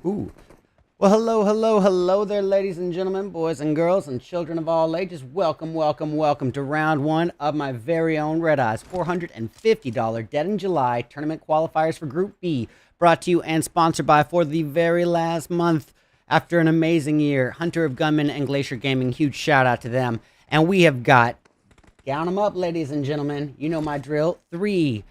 Ooh. Well, hello there, ladies and gentlemen, boys and girls, and children of all ages. Welcome to round one of my very own RedEyes $450 Dead in July tournament qualifiers for Group B, brought to you and sponsored by, for the very last month, after an amazing year, Hunter of Gunman and Glacier Gaming. Huge shout out to them. And we have got, count them up, ladies and gentlemen. You know my drill. Three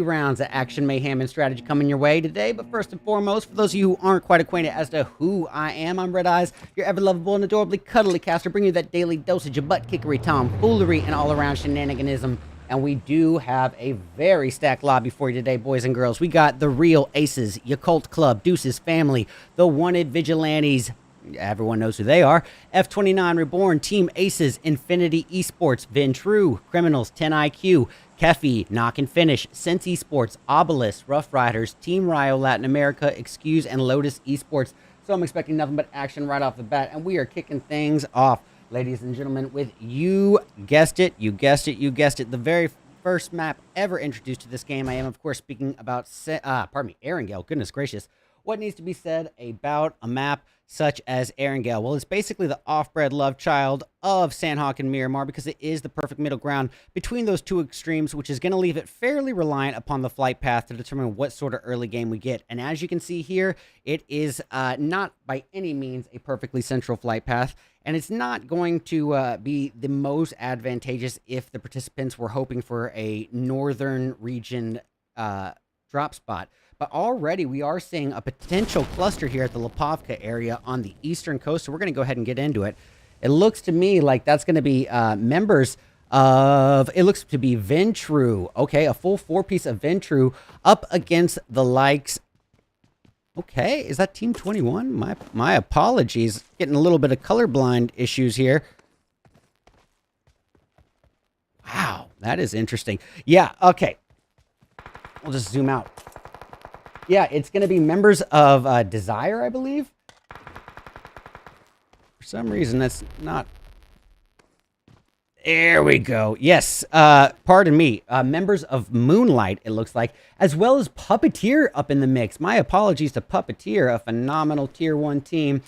rounds of action, mayhem, and strategy coming your way today. But first and foremost, for those of you who aren't quite acquainted as to who I am, I'm RedEyes, your ever-lovable and adorably cuddly caster, bringing you that daily dosage of butt-kickery, tomfoolery, and all-around shenaniganism. And we do have a very stacked lobby for you today, boys and girls. We got the real aces, Yakult Club, Deuces Family, the Wanted Vigilantes, everyone knows who they are, F29 Reborn, Team Aces, Infinity Esports, Ventrue, Criminals, 10 IQ, Kefi, Knock and Finish, Sense Esports, Obelisk, Rough Riders, Team Rio Latin America, Excuse, and Lotus Esports. So I'm expecting nothing but action right off the bat, and we are kicking things off, ladies and gentlemen, with, you guessed it, the very first map ever introduced to this game. I am, of course, speaking about, Erangel. Goodness gracious. What needs to be said about a map such as Erangel? Well, it's basically the off-bred love child of Sandhawk and Miramar, because it is the perfect middle ground between those two extremes, which is going to leave it fairly reliant upon the flight path to determine what sort of early game we get. And as you can see here, it is not by any means a perfectly central flight path, and it's not going to be the most advantageous if the participants were hoping for a northern region drop spot. But already we are seeing a potential cluster here at the Lipovka area on the eastern coast, so we're going to go ahead and get into it. It looks to me like that's going to be members of, it looks to be Ventrue. Okay, a full four-piece of Ventrue up against the likes. Okay, is that Team 21? My apologies. Getting a little bit of colorblind issues here. Wow, that is interesting. Yeah, okay. We'll just zoom out. Yeah, it's going to be members of Desire, I believe. For some reason, that's not... There we go. Yes, pardon me. Members of Moonlight, it looks like, as well as Puppeteer up in the mix. My apologies to Puppeteer, a phenomenal Tier 1 team.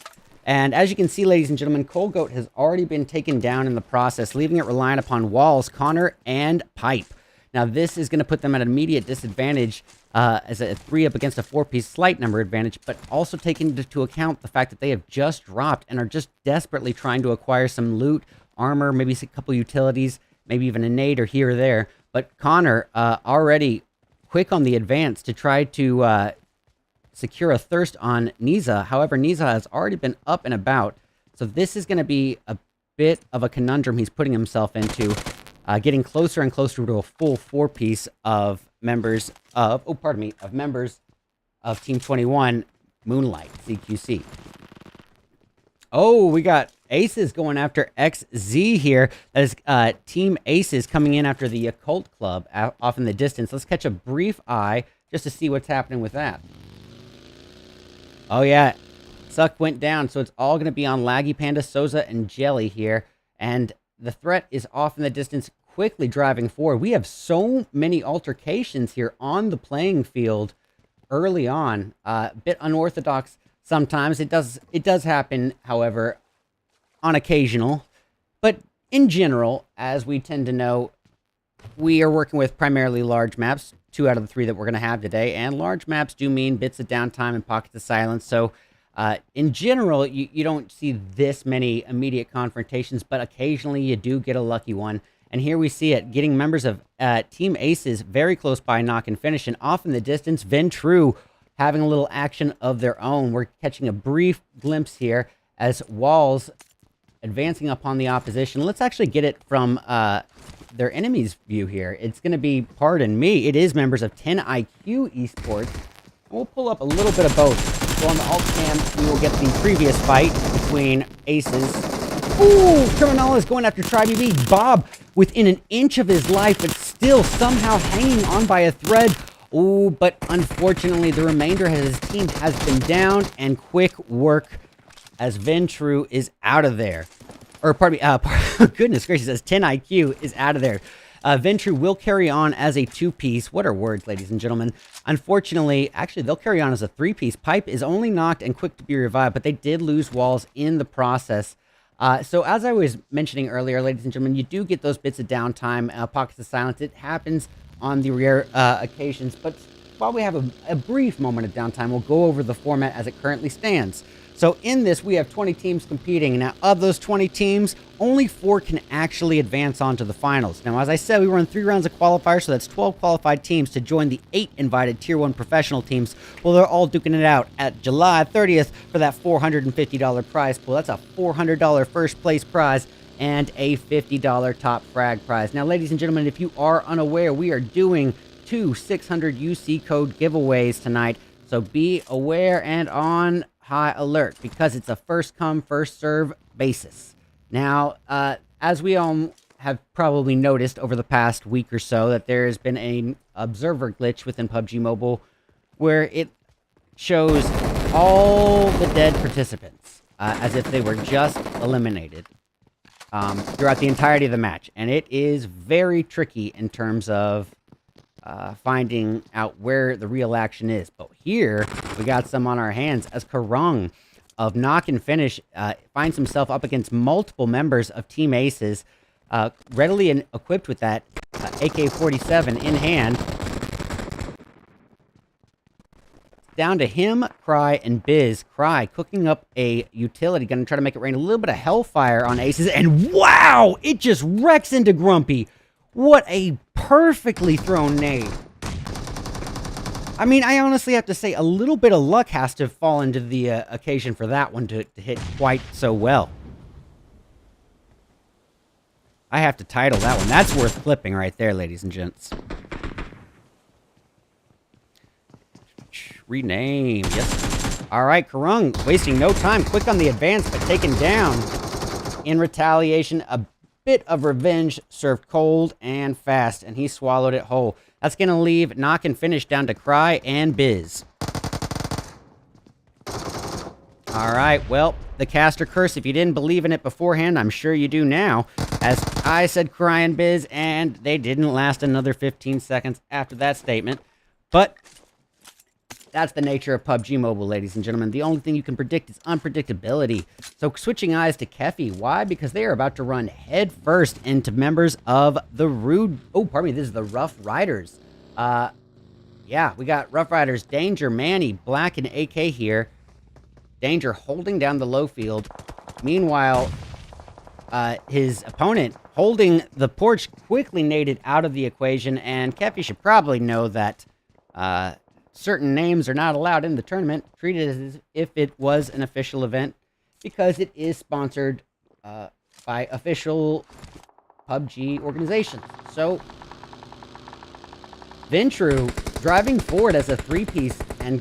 And as you can see, ladies and gentlemen, Cold Goat has already been taken down in the process, leaving it reliant upon Walls, Connor, and Pipe. Now, this is going to put them at an immediate disadvantage as a 3 up against a 4-piece slight number advantage, but also taking into account the fact that they have just dropped and are just desperately trying to acquire some loot, armor, maybe a couple utilities, maybe even a nade or here or there. But Connor already quick on the advance to try to secure a thirst on Niza. However, Niza has already been up and about, so this is going to be a bit of a conundrum he's putting himself into. Getting closer and closer to a full 4-piece of members of, members of Team 21, Moonlight, CQC. Oh, we got Aces going after XZ here. That is Team Aces coming in after the Occult Club off in the distance. Let's catch a brief eye just to see what's happening with that. Oh, yeah. Suck went down, so it's all going to be on Laggy Panda, Soza, and Jelly here. And the threat is off in the distance, quickly driving forward. We have so many altercations here on the playing field early on. A bit unorthodox sometimes. It does happen, however, on occasional. But in general, as we tend to know, we are working with primarily large maps, 2 out of the 3 that we're going to have today. And large maps do mean bits of downtime and pockets of silence. So in general, you don't see this many immediate confrontations, but occasionally you do get a lucky one. And here we see it, getting members of Team Aces very close by Knock and Finish, and off in the distance, Ventrue having a little action of their own. We're catching a brief glimpse here as Walls advancing upon the opposition. Let's actually get it from their enemy's view here. It's going to be, pardon me, it is members of 10 IQ Esports. We'll pull up a little bit of both. So on the alt cam, we will get the previous fight between Aces. Ooh, Criminal is going after Gr.B. Bob within an inch of his life, but still somehow hanging on by a thread. Ooh, but unfortunately, the remainder of his team has been down, and quick work as Ventrue is out of there. Or, pardon me, goodness gracious, as 10 IQ is out of there. Ventru will carry on as a 2-piece. What are words, ladies and gentlemen? Unfortunately, actually, they'll carry on as a 3-piece. Pipe is only knocked and quick to be revived, but they did lose walls in the process. So as I was mentioning earlier, ladies and gentlemen, you do get those bits of downtime, pockets of silence. It happens on the rare occasions, but while we have a brief moment of downtime, we'll go over the format as it currently stands. So in this, we have 20 teams competing. Now, of those 20 teams, only 4 can actually advance on to the finals. Now, as I said, we run 3 rounds of qualifiers, so that's 12 qualified teams to join the 8 invited Tier 1 professional teams. Well, they're all duking it out at July 30th for that $450 prize pool. That's a $400 first place prize and a $50 top frag prize. Now, ladies and gentlemen, if you are unaware, we are doing 2 600 UC code giveaways tonight. So be aware and on high alert, because it's a first come, first serve basis. Now, as we all have probably noticed over the past week or so, that there has been an observer glitch within PUBG Mobile where it shows all the dead participants as if they were just eliminated throughout the entirety of the match. And it is very tricky in terms of finding out where the real action is. But here, we got some on our hands as Karung of Knock and Finish finds himself up against multiple members of Team Aces, readily equipped with that AK-47 in hand. Down to him, Cry, and Biz. Cry cooking up a utility gun to try to make it rain a little bit of hellfire on Aces, and wow! It just wrecks into Gr.B. What a perfectly thrown nade. I mean, I honestly have to say a little bit of luck has to fall into the occasion for that one to hit quite so well. I have to title that one. That's worth clipping right there, ladies and gents. Rename. Yes. All right, Karung, wasting no time. Quick on the advance, but taken down. In retaliation, a bit of revenge served cold and fast, and he swallowed it whole. That's going to leave Knock and Finish down to Cry and Biz. All right, well, the caster curse, if you didn't believe in it beforehand, I'm sure you do now. As I said Cry and Biz, and they didn't last another 15 seconds after that statement. But that's the nature of PUBG Mobile, ladies and gentlemen. The only thing you can predict is unpredictability. So switching eyes to Keffy. Why? Because they are about to run head first into members of the this is the Rough Riders. Yeah, we got Rough Riders, Danger, Manny, Black, and AK here. Danger holding down the low field. Meanwhile, his opponent holding the porch quickly naded out of the equation, and Keffy should probably know that certain names are not allowed in the tournament. Treat it as if it was an official event, because it is sponsored by official PUBG organizations. So, Ventru driving forward as a 3-piece, and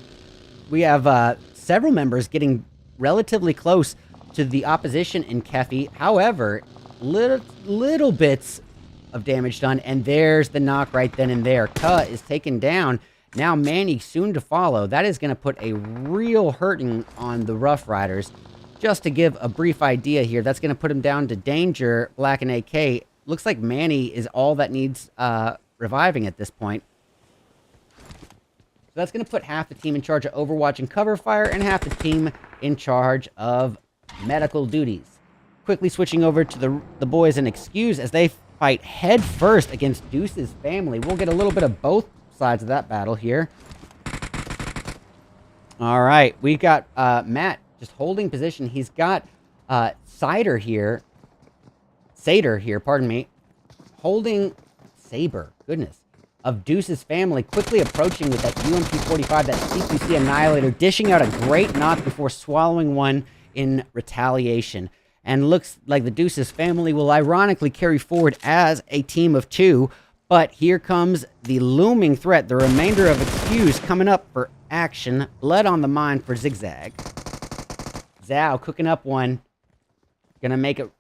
we have several members getting relatively close to the opposition in Keffy. However, little bits of damage done, and there's the knock right then and there. Ka is taken down. Now Manny soon to follow. That is going to put a real hurting on the Rough Riders. Just to give a brief idea here, that's going to put him down to Danger, Black, and AK. Looks like Manny is all that needs reviving at this point. So that's going to put half the team in charge of Overwatch and cover fire, and half the team in charge of medical duties. Quickly switching over to the boys in Excuse as they fight head first against Deuce's family. We'll get a little bit of both sides of that battle here. All right, we got Matt just holding position. He's got Sader here, pardon me, holding Saber, goodness, of Deuce's family, quickly approaching with that UMP-45, that CQC Annihilator, dishing out a great knock before swallowing one in retaliation. And looks like the Deuce's family will ironically carry forward as a team of 2. But here comes the looming threat, the remainder of Excuse coming up for action. Blood on the mind for Zigzag. Zhao cooking up one. Gonna make it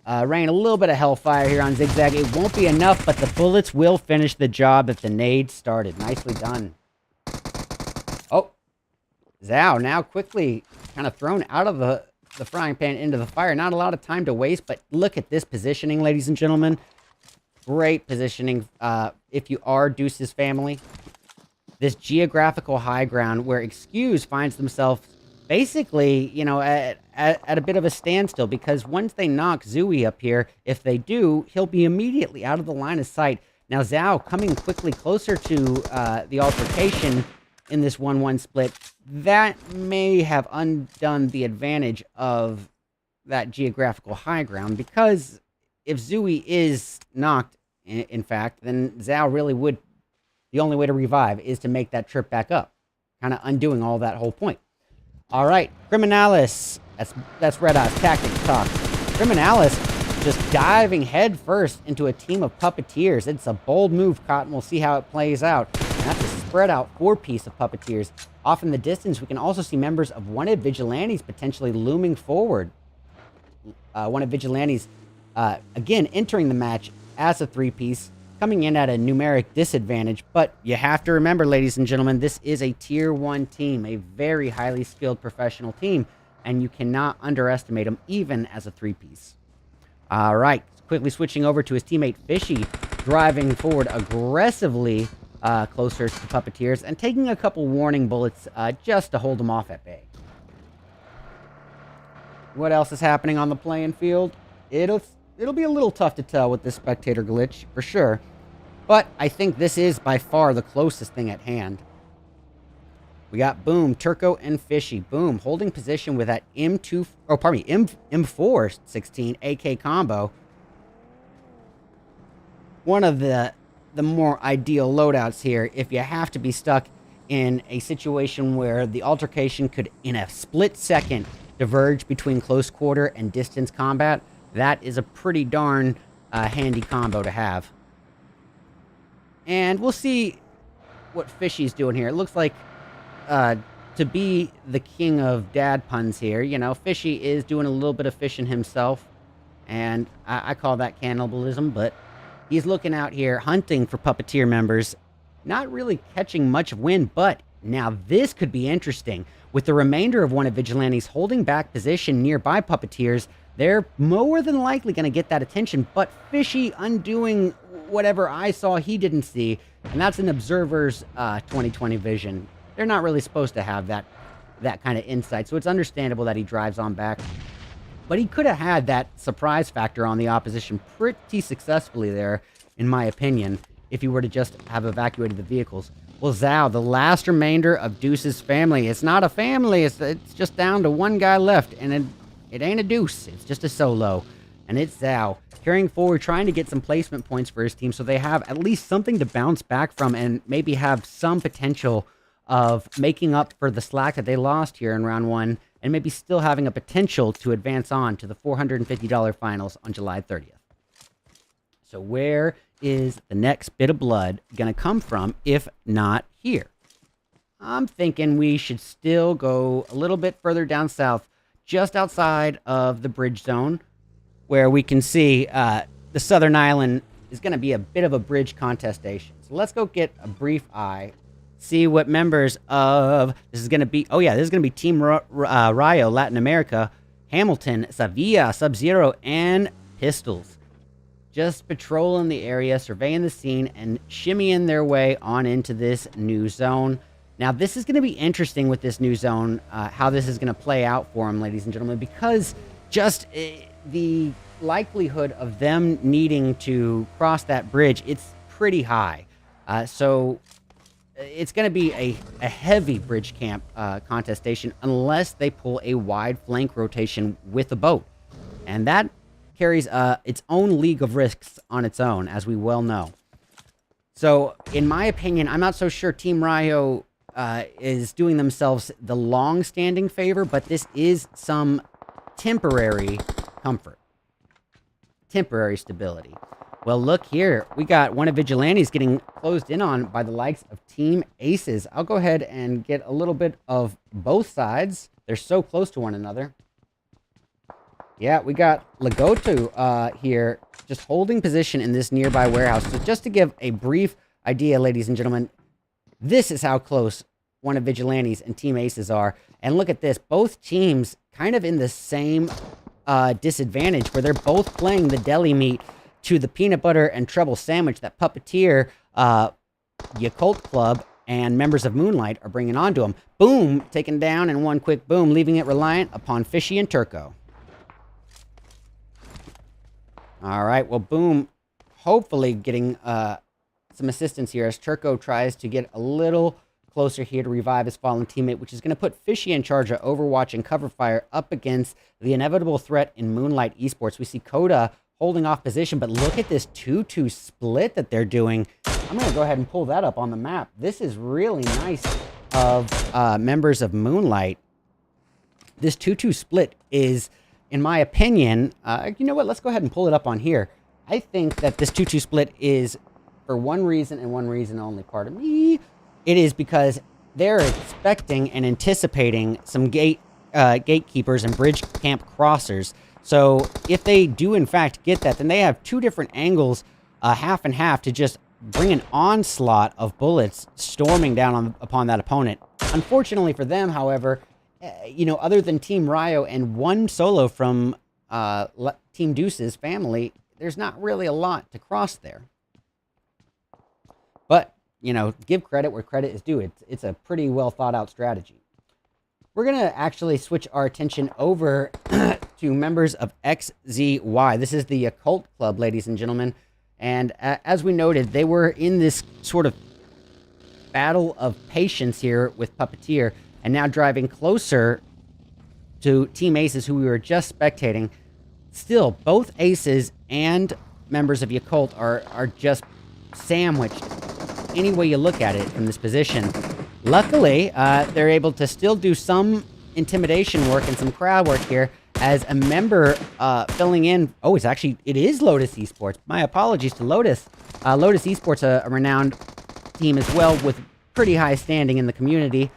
rain a little bit of hellfire here on Zigzag. It won't be enough, but the bullets will finish the job that the nade started. Nicely done. Oh, Zhao now quickly kind of thrown out of the frying pan into the fire. Not a lot of time to waste, but look at this positioning, ladies and gentlemen. great positioning if you are Deuce's family. This geographical high ground where Excuse finds themselves basically, you know, at a bit of a standstill, because once they knock Zooey up here, if they do, he'll be immediately out of the line of sight. Now Zhao coming quickly closer to the altercation in this 1-1 split, that may have undone the advantage of that geographical high ground, because if Zooey is knocked, in fact, then Zhao really would, the only way to revive is to make that trip back up, kind of undoing all that whole point. All right, Criminalis. That's RedEyes tactics talk. Criminalis just diving head first into a team of puppeteers. It's a bold move, Cotton. We'll see how it plays out. And that's a spread out 4-piece of puppeteers. Off in the distance, we can also see members of Wanted Vigilantes potentially looming forward. Wanted Vigilantes, again, entering the match as a 3-piece. Coming in at a numeric disadvantage, but you have to remember, ladies and gentlemen, this is a Tier 1 team, a very highly skilled professional team, and you cannot underestimate them, even as a 3-piece. All right, quickly switching over to his teammate Fishy, driving forward aggressively closer to Puppeteers, and taking a couple warning bullets just to hold them off at bay. What else is happening on the playing field? It'll be a little tough to tell with this spectator glitch, for sure. But I think this is by far the closest thing at hand. We got Boom, Turco, and Fishy. Boom, holding position with that M4 16 AK combo. One of the more ideal loadouts here, if you have to be stuck in a situation where the altercation could, in a split second, diverge between close quarter and distance combat. That is a pretty darn handy combo to have. And we'll see what Fishy's doing here. It looks like, to be the king of dad puns here, you know, Fishy is doing a little bit of fishing himself. And I call that cannibalism, but he's looking out here, hunting for puppeteer members. Not really catching much wind, but now this could be interesting. With the remainder of Wanted Vigilantes holding back position nearby puppeteers, they're more than likely going to get that attention, but Fishy undoing whatever I saw he didn't see, and that's an observer's 20/20 vision. They're not really supposed to have that kind of insight, so it's understandable that he drives on back. But he could have had that surprise factor on the opposition pretty successfully there, in my opinion, if he were to just have evacuated the vehicles. Well, Zhao, the last remainder of Deuce's family. It's not a family, it's just down to one guy left, and it ain't a Deuce, it's just a solo. And it's Zhao, carrying forward, trying to get some placement points for his team so they have at least something to bounce back from and maybe have some potential of making up for the slack that they lost here in round 1, and maybe still having a potential to advance on to the $450 finals on July 30th. So where is the next bit of blood going to come from, if not here? I'm thinking we should still go a little bit further down south, just outside of the bridge zone, where we can see the southern island is going to be a bit of a bridge contestation. So let's go get a brief eye, see what members of, this is going to be, oh yeah, this is going to be Team Rayo, Latin America, Hamilton, Sevilla, Sub-Zero, and Pistols. Just patrolling the area, surveying the scene, and shimmying their way on into this new zone. Now, this is going to be interesting with this new zone, how this is going to play out for them, ladies and gentlemen, because just the likelihood of them needing to cross that bridge, it's pretty high. So it's going to be a heavy bridge camp contestation unless they pull a wide flank rotation with a boat. And that carries its own league of risks on its own, as we well know. So, in my opinion, I'm not so sure Team Rayo is doing themselves the long-standing favor, but this is some temporary comfort. Temporary stability. Well, look here. We got one of Vigilantes getting closed in on by the likes of Team Aces. I'll go ahead and get a little bit of both sides. They're so close to one another. Yeah, we got Lagoto here just holding position in this nearby warehouse. So just to give a brief idea, ladies and gentlemen, this is how close one of Vigilantes and Team Aces are. And look at this. Both teams kind of in the same disadvantage where they're both playing the deli meat to the peanut butter and treble sandwich that Puppeteer, Yakult Club, and members of Moonlight are bringing onto him. Boom, taken down in one quick boom, leaving it reliant upon Fishy and Turco. All right, well, Boom, hopefully getting some assistance here as Turco tries to get a little closer here to revive his fallen teammate, which is going to put Fishy in charge of Overwatch and cover fire up against the inevitable threat in Moonlight Esports. We see Coda holding off position, but look at this 2-2 split that they're doing. I'm going to go ahead and pull that up on the map. This is really nice of members of Moonlight. This 2-2 split is, in my opinion, you know what? Let's go ahead and pull it up on here. I think that this 2-2 split is, for one reason and one reason only, pardon me, it is because they're expecting and anticipating some gatekeepers and bridge camp crossers. So if they do in fact get that, then they have two different angles, half and half, to just bring an onslaught of bullets storming down upon that opponent. Unfortunately for them, however, you know, other than Team Ryo and one solo from Team Deuce's family, there's not really a lot to cross there. But, you know, give credit where credit is due. It's a pretty well thought out strategy. We're going to actually switch our attention over to members of XZY. This is the Yakult Club, ladies and gentlemen. And as we noted, they were in this sort of battle of patience here with Puppeteer, and now driving closer to Team Aces, who we were just spectating. Still, both Aces and members of Yakult are just sandwiched any way you look at it from this position. Luckily, they're able to still do some intimidation work and some crowd work here, as a member filling in. Oh, it is Lotus Esports. My apologies to Lotus. Lotus Esports, a renowned team as well, with pretty high standing in the community.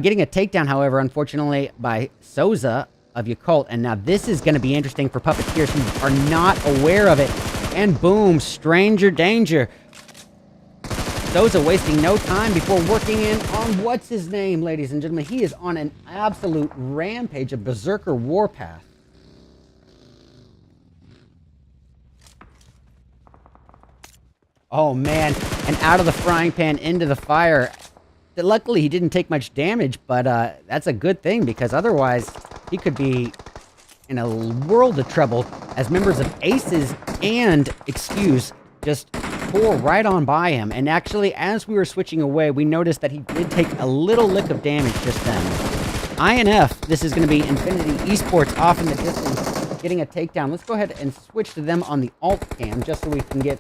Getting a takedown, however, unfortunately, by Souza of Yakult. And now this is going to be interesting for Puppeteers who are not aware of it. And boom, stranger danger. Souza wasting no time before working in on what's his name, ladies and gentlemen. He is on an absolute rampage, a berserker warpath. Oh man, and out of the frying pan into the fire. Luckily, he didn't take much damage, but that's a good thing, because otherwise he could be in a world of trouble, as members of Aces and Excuse just tore right on by him. And actually, as we were switching away, we noticed that he did take a little lick of damage just then. INF, this is going to be Infinity Esports off in the distance, getting a takedown. Let's go ahead and switch to them on the alt cam, just so we can get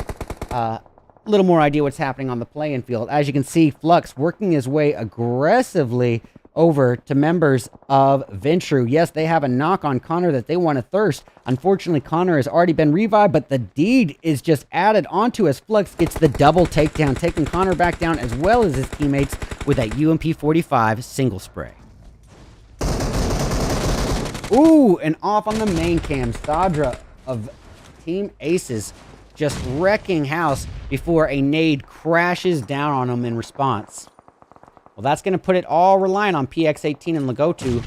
a little more idea what's happening on the playing field. As you can see, Flux working his way aggressively over to members of Ventru. Yes, they have a knock on Connor that they want to thirst. Unfortunately, Connor has already been revived, but the deed is just added onto as Flux gets the double takedown, taking Connor back down as well as his teammates with that UMP-45 single spray. Ooh, and off on the main cam, Sadra of Team Aces just wrecking house before a nade crashes down on him in response. Well, that's going to put it all reliant on PX-18 and Lagotu.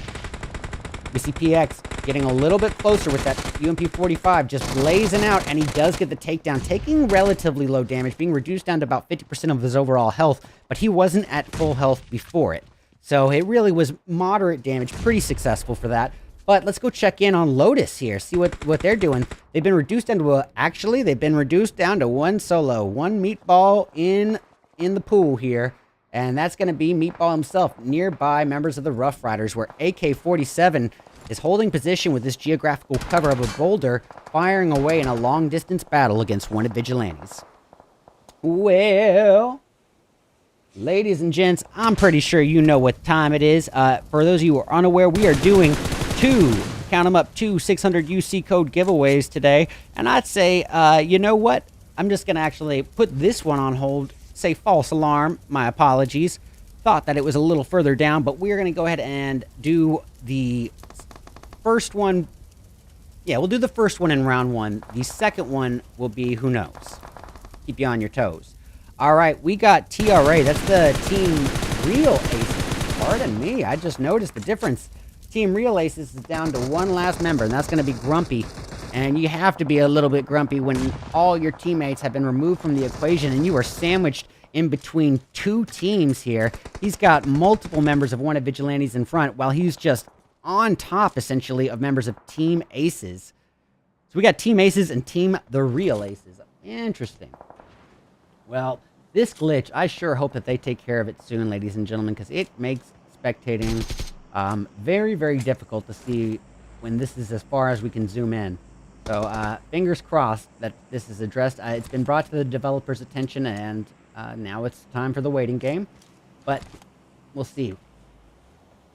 We see PX getting a little bit closer with that UMP-45, just blazing out, and he does get the takedown, taking relatively low damage, being reduced down to about 50% of his overall health, but he wasn't at full health before it. So it really was moderate damage, pretty successful for that. But let's go check in on Lotus here, see what they're doing. They've been reduced down to they've been reduced down to one solo, one meatball in the pool here. And that's going to be Meatball himself, nearby members of the Rough Riders, where AK-47 is holding position with this geographical cover of a boulder, firing away in a long-distance battle against wanted vigilantes. Well, ladies and gents, I'm pretty sure you know what time it is. For those of you who are unaware, we are doing count them up, two 600 UC code giveaways today. And I'd say, you know what? I'm just going to actually put this one on hold. Say false alarm, my apologies. Thought that it was a little further down, but we're going to go ahead and do the first one. Yeah, we'll do the first one in round one. The second one will be who knows. Keep you on your toes. All right, we got TRA. That's the Team Real Aces. Pardon me, I just noticed the difference. Team Real Aces is down to one last member, and that's going to be Gr.B. And you have to be a little bit grumpy when all your teammates have been removed from the equation and you are sandwiched in between two teams here. He's got multiple members of one of Vigilantes in front, while he's just on top, essentially, of members of Team Aces. So we got Team Aces and Team the Real Aces. Interesting. Well, this glitch, I sure hope that they take care of it soon, ladies and gentlemen, because it makes spectating very, very difficult to see when this is as far as we can zoom in. So, fingers crossed that this is addressed. It's been brought to the developers' attention, and now it's time for the waiting game. But we'll see.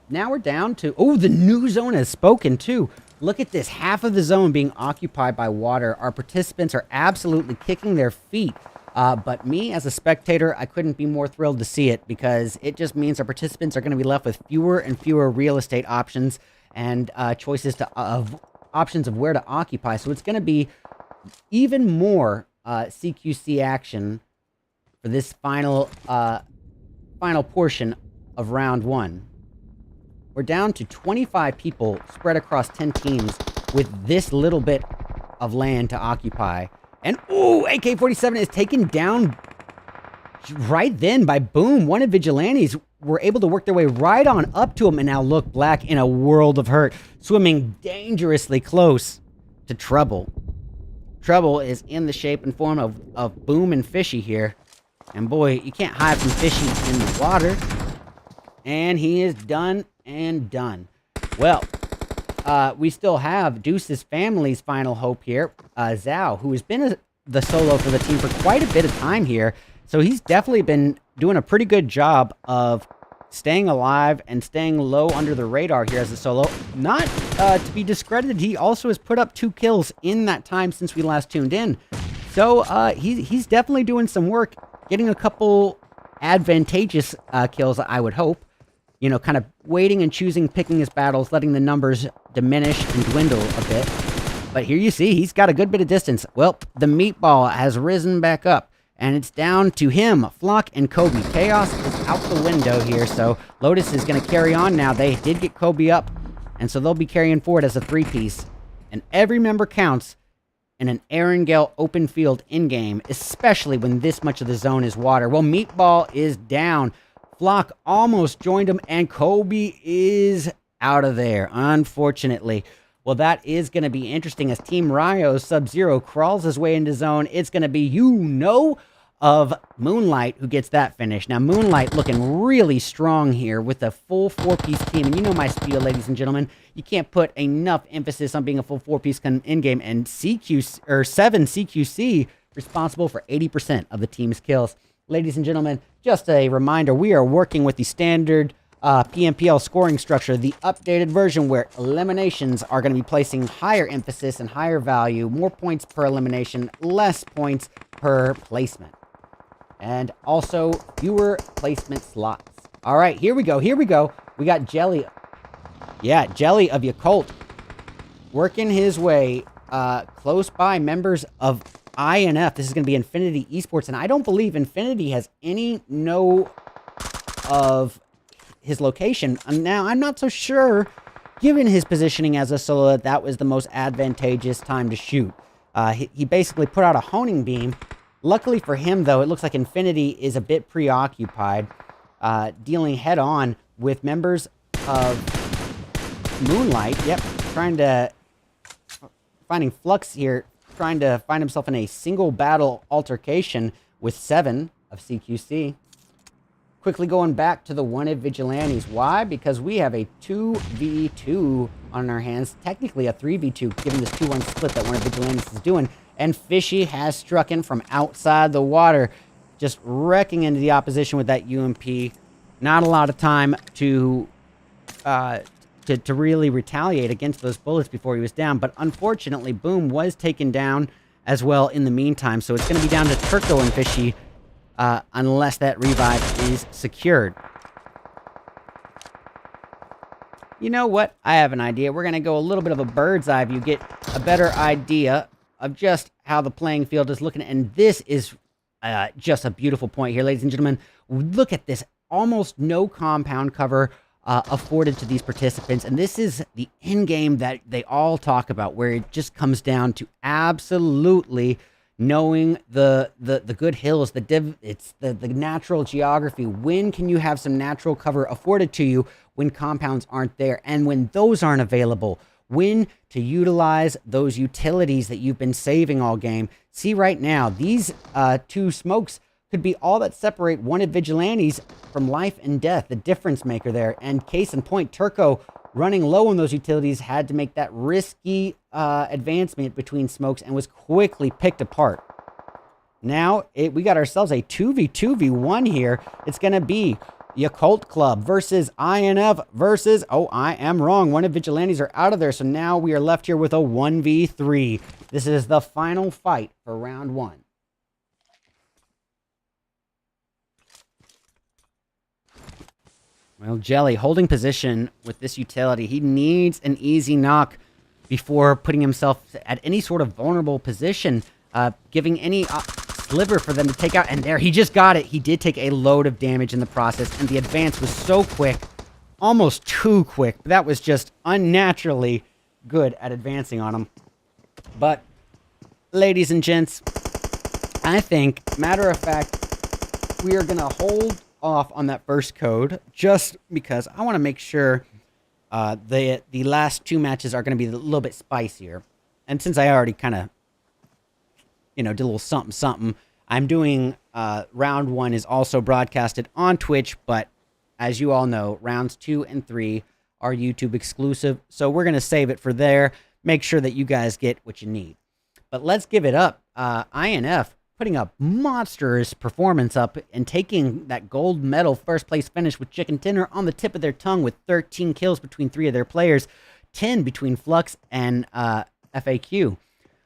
Now we're down to... Oh, the new zone has spoken, too. Look at this. Half of the zone being occupied by water. Our participants are absolutely kicking their feet. But me, as a spectator, I couldn't be more thrilled to see it, because it just means our participants are going to be left with fewer and fewer real estate options and choices of options of where to occupy. So it's going to be even more CQC action for this final portion of round one. We're down to 25 people spread across 10 teams with this little bit of land to occupy. And, ooh, AK-47 is taken down right then by Boom. One of Vigilantes were able to work their way right on up to him, and now look, Black in a world of hurt, swimming dangerously close to Trouble. Trouble is in the shape and form of Boom and Fishy here. And boy, you can't hide from Fishy in the water. And he is done and done. Well, we still have Deuce's family's final hope here, Zhao, who has been the solo for the team for quite a bit of time here. So he's definitely been doing a pretty good job of staying alive and staying low under the radar here as a solo. Not to be discredited, he also has put up 2 kills in that time since we last tuned in. So he's definitely doing some work, getting a couple advantageous kills, I would hope. You know, kind of waiting and choosing, picking his battles, letting the numbers diminish and dwindle a bit. But here you see, he's got a good bit of distance. Well, the meatball has risen back up, and it's down to him, Flock, and Gr.B. Chaos is out the window here, so Lotus is going to carry on now. They did get Gr.B up, and so they'll be carrying forward as a 3-piece. And every member counts in an Erangel open field in-game, especially when this much of the zone is water. Well, Meatball is down. Flock almost joined him, and Gr.B is out of there, unfortunately. Well, that is going to be interesting as Team Ryo Sub-Zero crawls his way into zone. It's going to be, of Moonlight who gets that finish. Now, Moonlight looking really strong here with a full 4-piece team. And you know my spiel, ladies and gentlemen. You can't put enough emphasis on being a full 4-piece in-game. And 7 CQC responsible for 80% of the team's kills. Ladies and gentlemen, just a reminder, we are working with the standard PMPL scoring structure, the updated version where eliminations are going to be placing higher emphasis and higher value, more points per elimination, less points per placement. And also fewer placement slots. All right, here we go. We got Jelly. Yeah, Jelly of Yakult working his way close by members of INF. This is going to be Infinity Esports, and I don't believe Infinity has any know of his location. And now, I'm not so sure, given his positioning as a solo, that was the most advantageous time to shoot. He basically put out a honing beam. Luckily for him, though, it looks like Infinity is a bit preoccupied, dealing head-on with members of Moonlight. Yep, finding Flux here, trying to find himself in a single battle altercation with 7 of CQC. Quickly going back to the wanted Vigilantes. Why? Because we have a 2v2 on our hands. Technically a 3v2, given this 2-1 split that one of Vigilantes is doing. And Fishy has struck in from outside the water, just wrecking into the opposition with that UMP. Not a lot of time to really retaliate against those bullets before he was down. But unfortunately, Boom was taken down as well in the meantime. So it's going to be down to Turco and Fishy unless that revive is secured. You know what? I have an idea. We're going to go a little bit of a bird's eye view, get a better idea of just how the playing field is looking. And this is just a beautiful point here, ladies and gentlemen. Look at this. Almost no compound cover. afforded to these participants. And this is the end game that they all talk about, where it just comes down to absolutely knowing the good hills, it's the natural geography. When can you have some natural cover afforded to you when compounds aren't there? And when those aren't available, when to utilize those utilities that you've been saving all game. See, right now, these two smokes could be all that separate wanted vigilantes from life and death, the difference maker there. And case in point, Turco, running low on those utilities, had to make that risky advancement between smokes and was quickly picked apart. Now, we got ourselves a 2v2v1 here. It's going to be Yakult Club versus INF versus, oh, I am wrong. One of Vigilantes are out of there, so now we are left here with a 1v3. This is the final fight for round one. Well, Jelly holding position with this utility. He needs an easy knock before putting himself at any sort of vulnerable position, giving any sliver for them to take out. And there, he just got it. He did take a load of damage in the process, and the advance was so quick, almost too quick. That was just unnaturally good at advancing on him. But, ladies and gents, I think, matter of fact, we are going to hold off on that first code just because I want to make sure the last two matches are going to be a little bit spicier. And since I already kind of, did a little something, I'm doing round one is also broadcasted on Twitch, but as you all know, rounds 2 and 3 are YouTube exclusive. So we're going to save it for there. Make sure that you guys get what you need. But let's give it up. INF putting a monstrous performance up and taking that gold medal first place finish with chicken dinner on the tip of their tongue with 13 kills between 3 of their players, 10 between Flux and FAQ.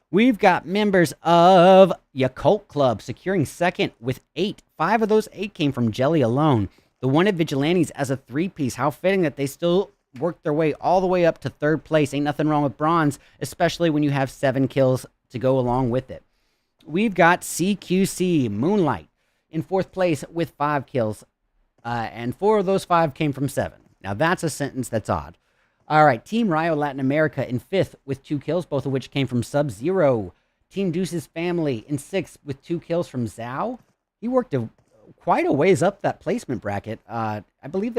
We've got members of Yakult Club securing second with 8. 5 of those 8 came from Jelly alone. The Wanted Vigilantes as a 3-piece. How fitting that they still worked their way all the way up to 3rd place. Ain't nothing wrong with bronze, especially when you have 7 kills to go along with it. We've got CQC Moonlight in 4th place with 5 kills, and 4 of those 5 came from 7. Now that's a sentence that's odd. All right, Team Rio Latin America in 5th with 2 kills, both of which came from Sub-Zero. Team Deuce's Family in 6th with 2 kills from Zhao. He worked quite a ways up that placement bracket. I believe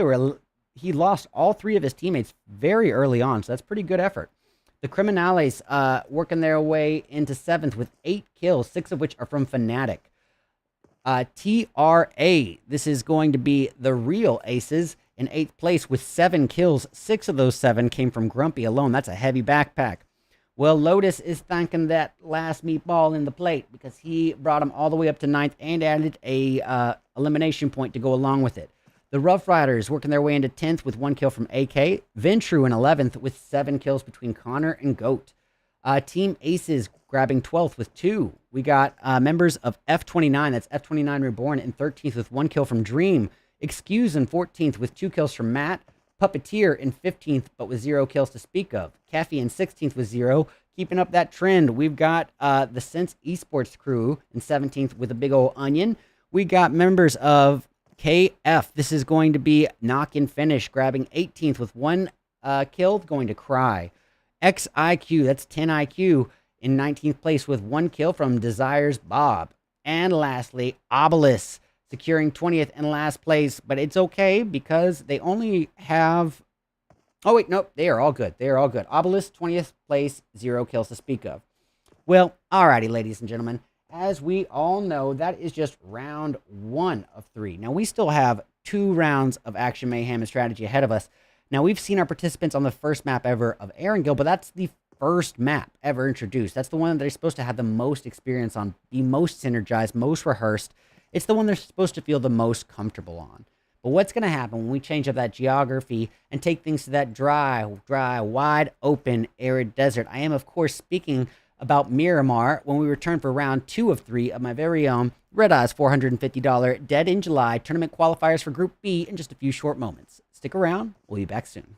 he lost all 3 of his teammates very early on, so that's pretty good effort. The Criminales working their way into 7th with 8 kills, 6 of which are from Fnatic. TRA, this is going to be the real aces, in 8th place with 7 kills. 6 of those 7 came from Gr.B alone. That's a heavy backpack. Well, Lotus is thanking that last meatball in the plate because he brought him all the way up to 9th and added a elimination point to go along with it. The Rough Riders working their way into 10th with 1 kill from AK. Ventru in 11th with 7 kills between Connor and Goat. Team Aces grabbing 12th with 2. We got members of F29, that's F29 Reborn, in 13th with 1 kill from Dream. Excuse in 14th with 2 kills from Matt. Puppeteer in 15th, but with 0 kills to speak of. Caffey in 16th with 0. Keeping up that trend, we've got the Sense Esports crew in 17th with a big old onion. We got members of KF. This is going to be Knock and Finish, grabbing 18th with 1 kill, going to Cry. XIQ, that's 10 IQ, in 19th place with 1 kill from Desires Bob. And lastly, Obelisk, securing 20th and last place, but it's okay because they only have... Oh, wait, nope, they are all good. They are all good. Obelisk, 20th place, 0 kills to speak of. Well, alrighty, ladies and gentlemen. As we all know, that is just round 1 of 3. Now, we still have 2 rounds of action, mayhem, and strategy ahead of us. Now, we've seen our participants on the first map ever of Erangel, but that's the first map ever introduced. That's the one that they're supposed to have the most experience on, be most synergized, most rehearsed. It's the one they're supposed to feel the most comfortable on. But what's going to happen when we change up that geography and take things to that dry, wide open, arid desert? I am, of course, speaking about Miramar when we return for round 2 of 3 of my very own RedEyes $450 Dead in July tournament qualifiers for Group B in just a few short moments. Stick around. We'll be back soon.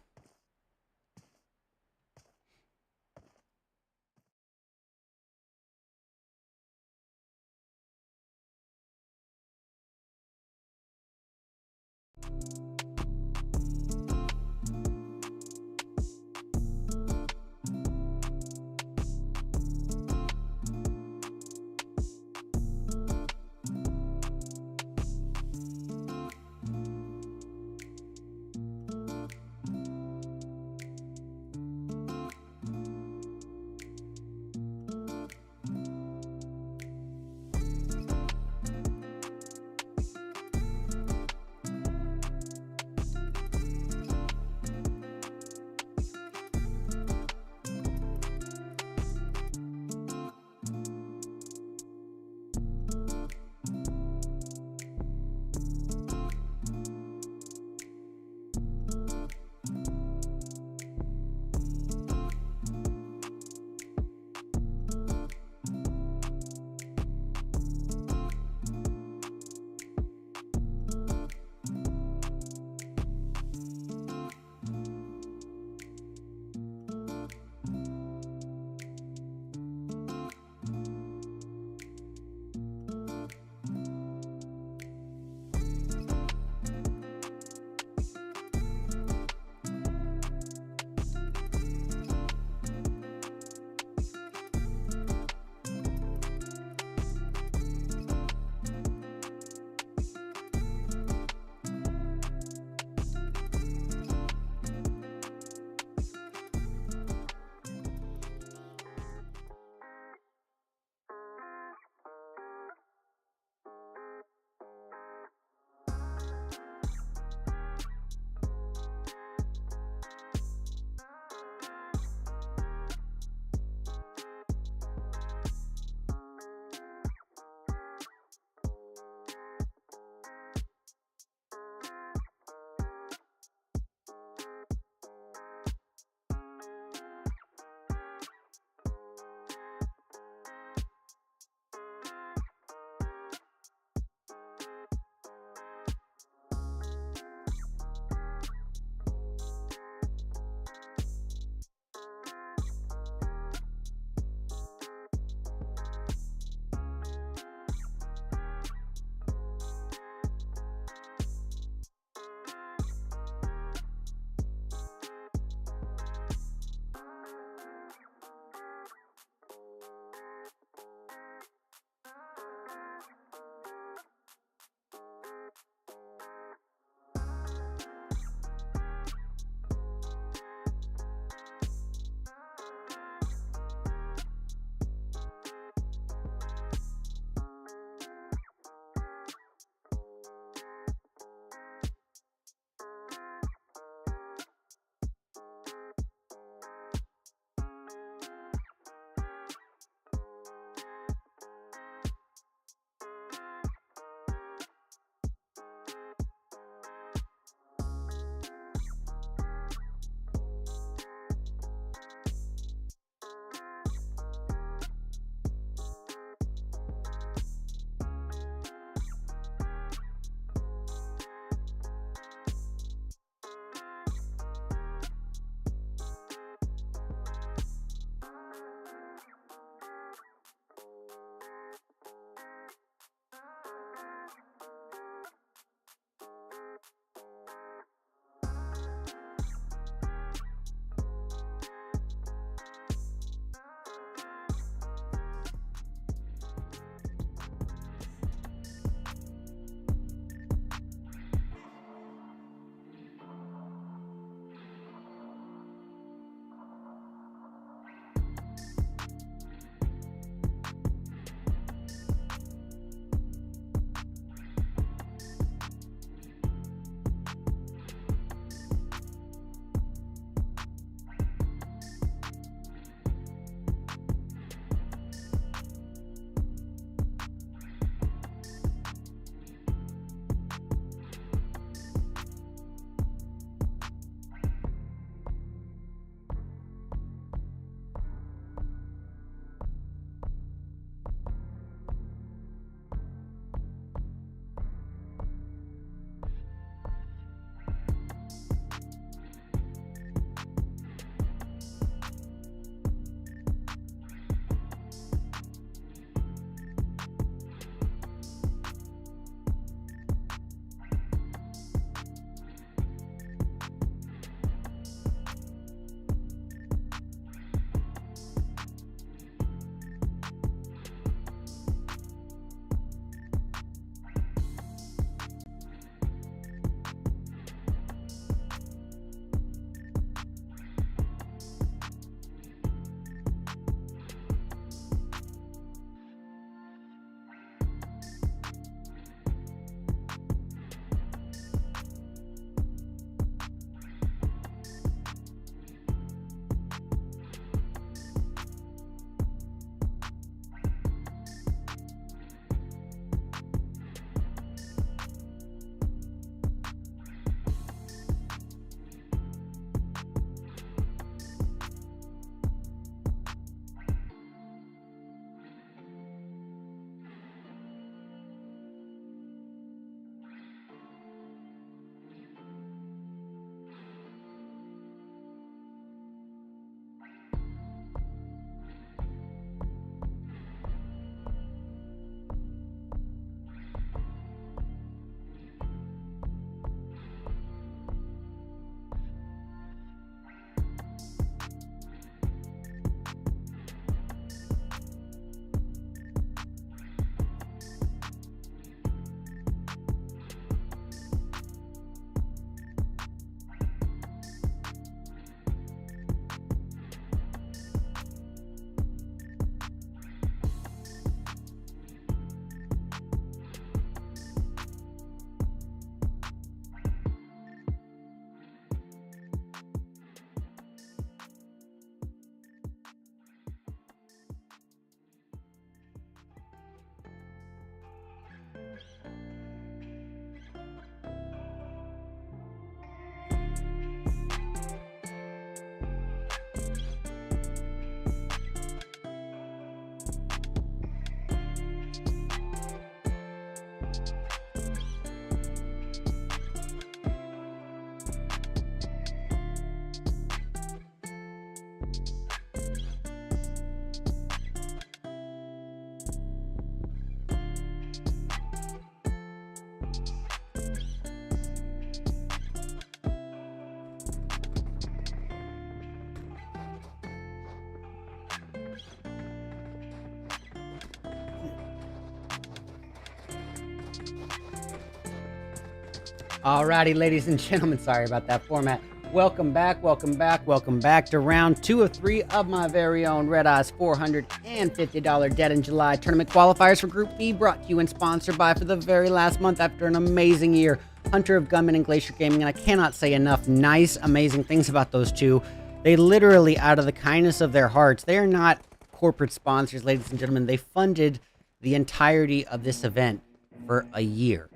Alrighty, ladies and gentlemen, sorry about that format. Welcome back to round 2 of 3 of my very own RedEyes $450 Dead in July tournament qualifiers for Group B, brought to you and sponsored by, for the very last month after an amazing year, Hunter of Gunman and Glacier Gaming. And I cannot say enough nice, amazing things about those two. They literally, out of the kindness of their hearts, they are not corporate sponsors, ladies and gentlemen. They funded the entirety of this event for a year.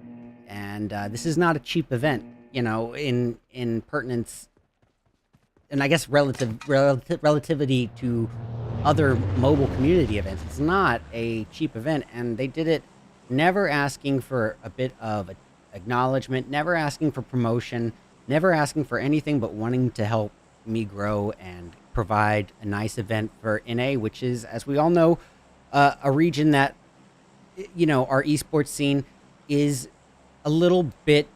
And this is not a cheap event, you know, in pertinence, and I guess relativity to other mobile community events. It's not a cheap event, and they did it never asking for a bit of acknowledgement, never asking for promotion, never asking for anything but wanting to help me grow and provide a nice event for NA, which is, as we all know, a region that, you know, our esports scene is a little bit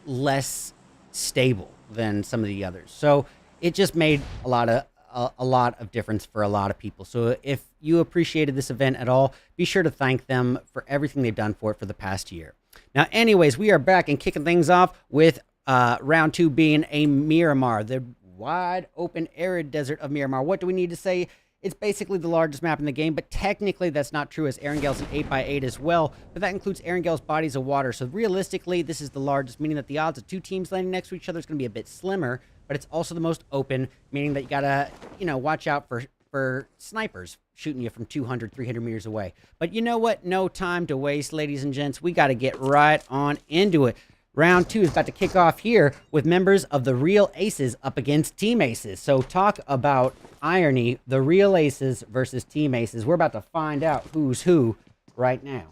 less stable than some of the others. So it just made a lot of difference for a lot of people. So if you appreciated this event at all, be sure to thank them for everything they've done for it for the past year. Now, anyways, we are back and kicking things off with round 2 being a Miramar, the wide open arid desert of Miramar. What do we need to say? It's basically the largest map in the game, but technically that's not true, as Erengel's an 8x8 as well, but that includes Erengel's bodies of water. So realistically, this is the largest, meaning that the odds of two teams landing next to each other is going to be a bit slimmer, but it's also the most open, meaning that you got to, you know, watch out for snipers shooting you from 200, 300 meters away. But you know what? No time to waste, ladies and gents. We got to get right on into it. Round 2 is about to kick off here with members of the Real Aces up against Team Aces. So talk about irony, the Real Aces versus Team Aces. We're about to find out who's who right now.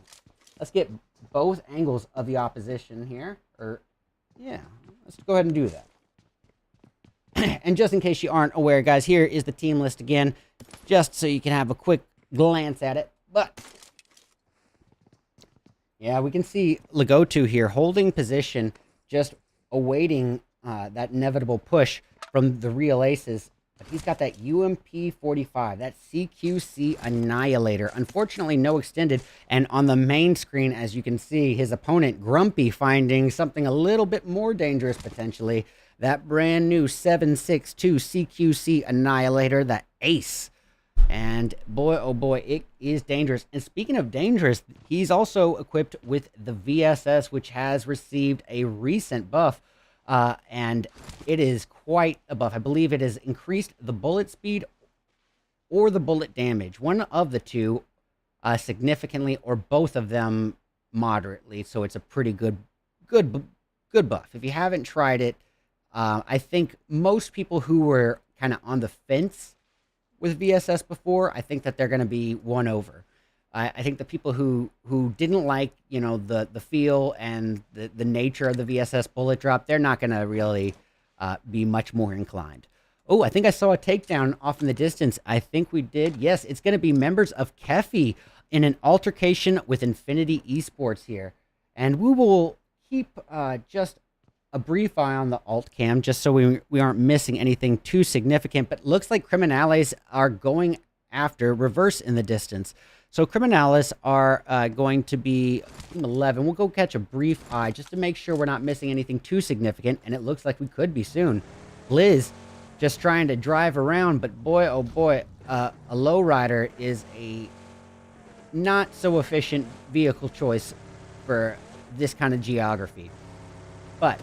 Let's get both angles of the opposition here. Yeah, let's go ahead and do that. And just in case you aren't aware, guys, here is the team list again, just so you can have a quick glance at it. But yeah, we can see Legotu here holding position, just awaiting that inevitable push from the Real Aces. But he's got that UMP-45, that CQC Annihilator. Unfortunately, no extended. And on the main screen, as you can see, his opponent, Gr.B, finding something a little bit more dangerous, potentially. That brand new 7.62 CQC Annihilator, that ace. And boy, oh boy, it is dangerous. And speaking of dangerous, he's also equipped with the VSS, which has received a recent buff. And it is quite a buff. I believe it has increased the bullet speed or the bullet damage. One of the two significantly, or both of them moderately. So it's a pretty good buff. If you haven't tried it, I think most people who were kind of on the fence with VSS before, I think that they're going to be won over. I think the people who didn't like, you know, the feel and the nature of the VSS bullet drop, they're not going to really be much more inclined. Oh, I think I saw a takedown off in the distance. I think we did. Yes, it's going to be members of Kefi in an altercation with Infinity Esports here. And we will keep just a brief eye on the alt cam, just so we aren't missing anything too significant. But looks like Criminales are going after Reverse in the distance. So Criminales are going to be 11. We'll go catch a brief eye just to make sure we're not missing anything too significant. And it looks like we could be soon. Liz just trying to drive around, but boy, oh boy, a lowrider is a not so efficient vehicle choice for this kind of geography. But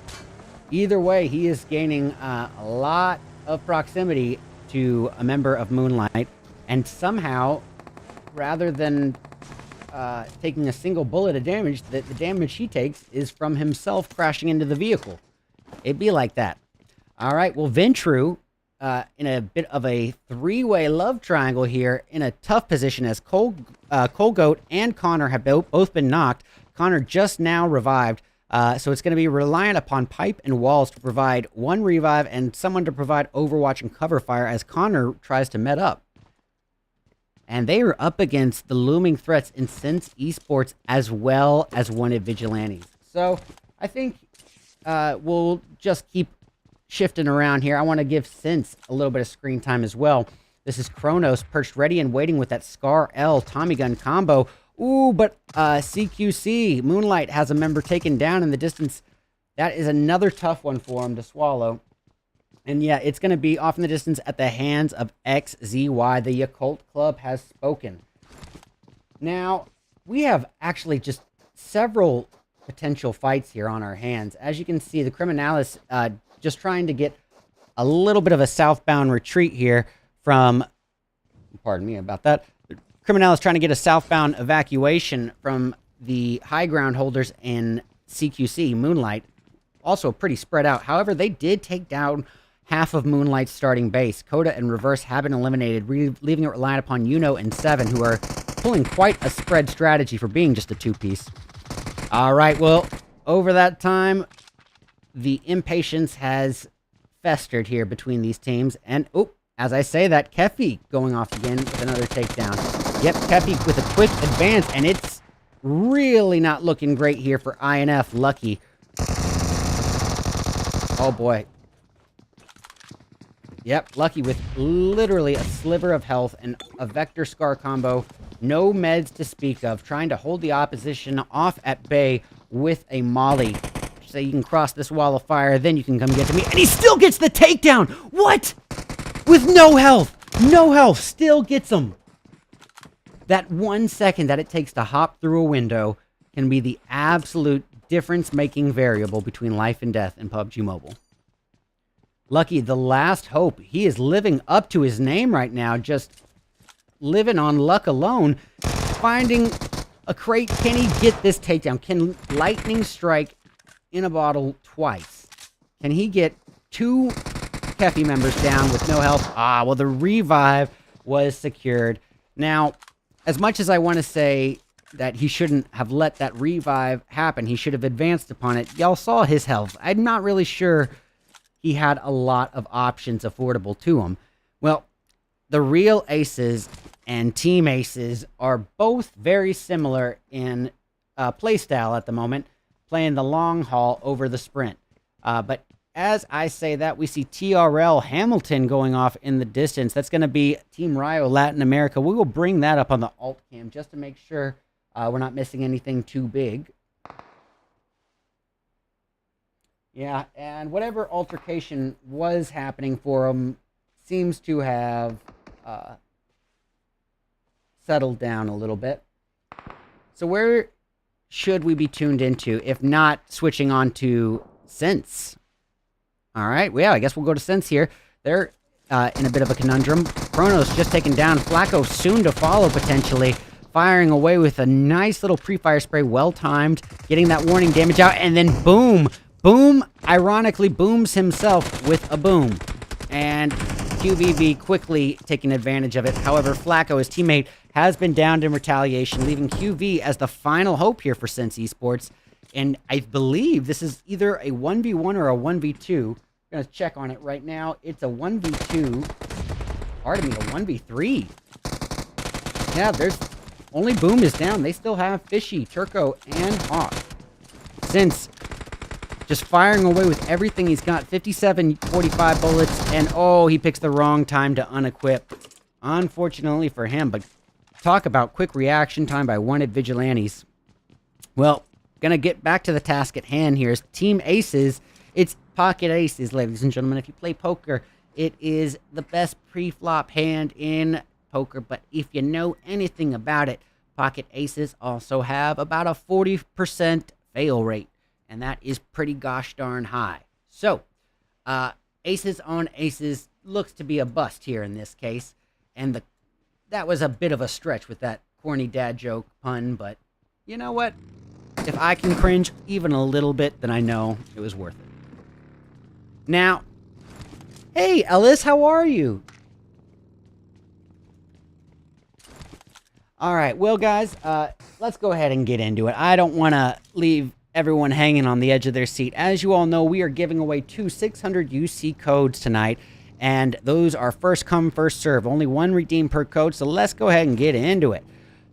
either way, he is gaining a lot of proximity to a member of Moonlight, and somehow, rather than taking a single bullet of damage, the damage he takes is from himself crashing into the vehicle. It'd be like that. All right, well, Ventru, in a bit of a three-way love triangle here, in a tough position as Cole Goat and Connor have both been knocked. Connor just now revived, so it's going to be reliant upon Pipe and Walls to provide one revive and someone to provide overwatch and cover fire as Connor tries to met up. And they are up against the looming threats in Sense Esports as well as Wanted Vigilantes. So I think we'll just keep shifting around here. I want to give Sense a little bit of screen time as well. This is Kronos perched ready and waiting with that Scar L Tommy gun combo. Ooh, but CQC, Moonlight, has a member taken down in the distance. That is another tough one for him to swallow. And yeah, it's going to be off in the distance at the hands of XZY. The Yakult Club has spoken. Now, we have actually just several potential fights here on our hands. As you can see, the Criminalis just trying to get a little bit of a southbound retreat here from... Pardon me about that. Criminalis trying to get a southbound evacuation from the high ground holders in CQC, Moonlight. Also pretty spread out. However, they did take down half of Moonlight's starting base. Coda and Reverse have been eliminated, leaving it reliant upon Uno and Seven, who are pulling quite a spread strategy for being just a two-piece. All right, well, over that time, the impatience has festered here between these teams. And, oh, as I say that, Kefi going off again with another takedown. Yep, Kefi with a quick advance, and it's really not looking great here for INF. Lucky. Oh, boy. Yep, Lucky with literally a sliver of health and a Vector Scar combo. No meds to speak of. Trying to hold the opposition off at bay with a molly. So you can cross this wall of fire, then you can come get to me. And he still gets the takedown! What? With no health! No health! Still gets him! That 1 second that it takes to hop through a window can be the absolute difference-making variable between life and death in PUBG Mobile. Lucky, the last hope. He is living up to his name right now, just living on luck alone. Finding a crate. Can he get this takedown? Can lightning strike in a bottle twice? Can he get two Kefi members down with no health? Ah, well, the revive was secured. Now, as much as I want to say that he shouldn't have let that revive happen, he should have advanced upon it. Y'all saw his health. I'm not really sure he had a lot of options affordable to him. Well, the real aces and team aces are both very similar in playstyle at the moment, playing the long haul over the sprint. But as I say that, we see TRL Hamilton going off in the distance. That's going to be Team Rio Latin America. We will bring that up on the alt cam just to make sure we're not missing anything too big. Yeah, and whatever altercation was happening for him seems to have settled down a little bit. So where should we be tuned into, if not switching on to Sense? All right, well, yeah, I guess we'll go to Sense here. They're in a bit of a conundrum. Kronos just taken down. Flacco soon to follow, potentially. Firing away with a nice little pre-fire spray, well-timed. Getting that warning damage out, and then boom! Boom, ironically, booms himself with a boom. And Gr.B quickly taking advantage of it. However, Flacco, his teammate, has been downed in retaliation, leaving QV as the final hope here for Sense Esports. And I believe this is either a 1v1 or a 1v2. I'm going to check on it right now. It's a 1v2. Pardon me, a 1v3. Yeah, there's... Only Boom is down. They still have Fishy, Turco, and Hawk. Sense just firing away with everything he's got. 57, 45 bullets, and oh, he picks the wrong time to unequip. Unfortunately for him, but talk about quick reaction time by Wanted Vigilantes. Well, gonna get back to the task at hand here. Team Aces, it's Pocket Aces, ladies and gentlemen. If you play poker, it is the best pre-flop hand in poker, but if you know anything about it, Pocket Aces also have about a 40% fail rate. And that is pretty gosh darn high. So, Aces on Aces looks to be a bust here in this case. And that was a bit of a stretch with that corny dad joke pun, but you know what? If I can cringe even a little bit, then I know it was worth it. Now, hey, Ellis, how are you? All right, well, guys, let's go ahead and get into it. I don't want to leave everyone hanging on the edge of their seat. As you all know, we are giving away 2 600 UC codes tonight, and those are first come, first serve. Only one redeem per code, so let's go ahead and get into it.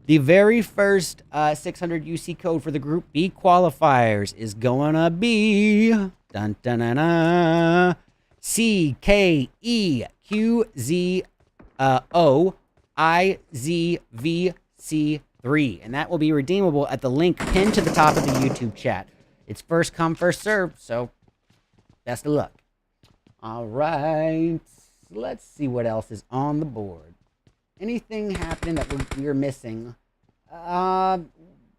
The very first 600 UC code for the Group B qualifiers is gonna be dun dun dun dun, CKEQZOIZVC3, and that will be redeemable at the link pinned to the top of the YouTube chat. It's first come, first serve, so best of luck. All right, let's see what else is on the board. Anything happening that we're missing?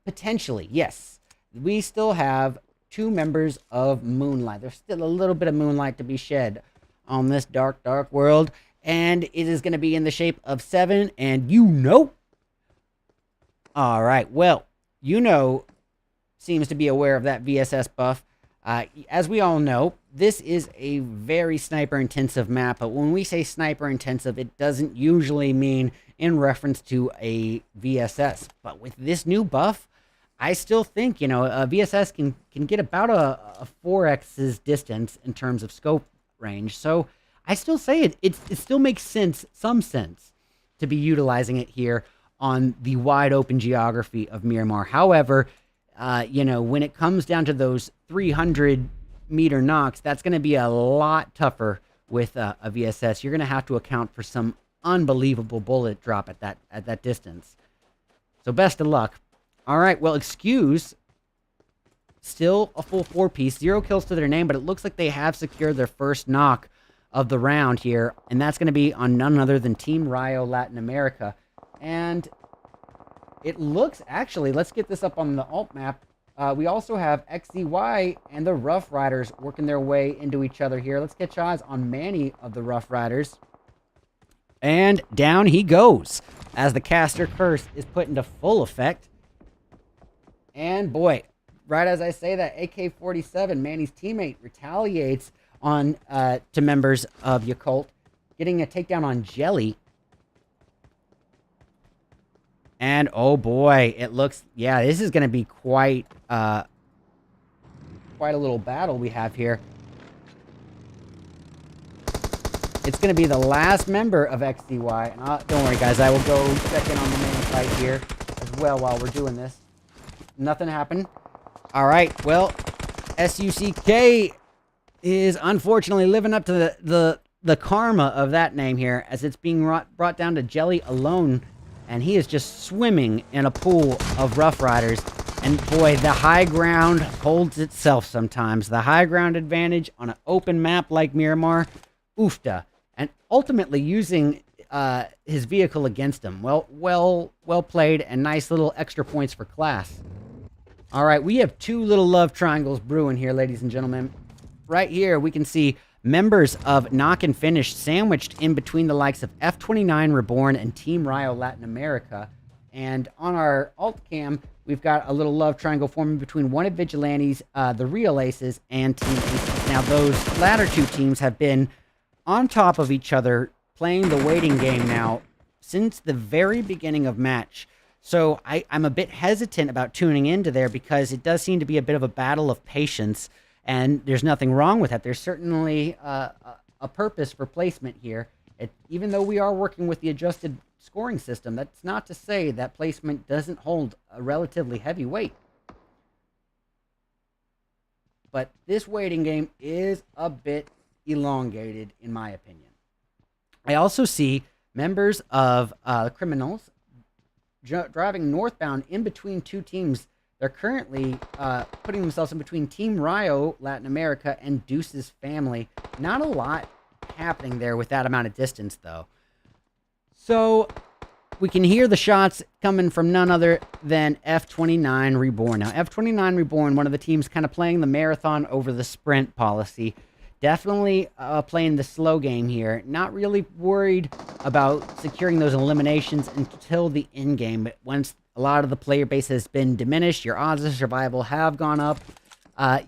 Potentially, yes. We still have 2 members of Moonlight. There's still a little bit of moonlight to be shed on this dark, dark world. And it is going to be in the shape of 7, and you know. All right, well, you know seems to be aware of that VSS buff. As we all know, this is a very sniper-intensive map, but when we say sniper-intensive, it doesn't usually mean in reference to a VSS. But with this new buff, I still think, you know, a VSS can get about a 4x's distance in terms of scope range. So I still say it still makes some sense to be utilizing it here on the wide open geography of Miramar. However, you know, when it comes down to those 300-meter knocks, that's going to be a lot tougher with a VSS. You're going to have to account for some unbelievable bullet drop at that distance. So best of luck. All right, well, Excuse, still a full 4-piece, 0 kills to their name, but it looks like they have secured their first knock of the round here, and that's going to be on none other than Team Rio Latin America. And it looks, actually, let's get this up on the alt map. We also have XZY and the Rough Riders working their way into each other here. Let's get eyes on Manny of the Rough Riders. And down he goes as the caster curse is put into full effect. And boy, right as I say that, AK-47, Manny's teammate, retaliates on to members of Yakult, getting a takedown on Jelly. And oh boy, it looks, yeah, this is going to be quite a little battle we have here. It's going to be the last member of XZY. And don't worry, guys, I will go check in on the main fight here as well while we're doing this. Nothing happened. All right, well, SUCK is unfortunately living up to the karma of that name here, as it's being brought down to Jelly alone. And he is just swimming in a pool of Rough Riders. And boy, the high ground holds itself sometimes. The high ground advantage on an open map like Miramar, oofta. And ultimately using his vehicle against him. Well played, and nice little extra points for class. All right, we have 2 little love triangles brewing here, ladies and gentlemen. Right here, we can see members of Knock and Finish sandwiched in between the likes of F29 Reborn and Team Rio Latin America. And on our alt cam, we've got a little love triangle forming between Wanted Vigilantes, the Real Aces, and Team Aces. Now, those latter 2 teams have been on top of each other, playing the waiting game now since the very beginning of match. So I'm a bit hesitant about tuning into there, because it does seem to be a bit of a battle of patience. And there's nothing wrong with that. There's certainly a purpose for placement here. Even though we are working with the adjusted scoring system, that's not to say that placement doesn't hold a relatively heavy weight. But this waiting game is a bit elongated, in my opinion. I also see members of Criminals driving northbound in between 2 teams. They're currently putting themselves in between Team Rio Latin America and Deuce's family. Not a lot happening there with that amount of distance, though. So we can hear the shots coming from none other than F29 Reborn. Now, F29 Reborn, one of the teams kind of playing the marathon over the sprint policy, Definitely playing the slow game here. Not really worried about securing those eliminations until the end game. But once a lot of the player base has been diminished, your odds of survival have gone up.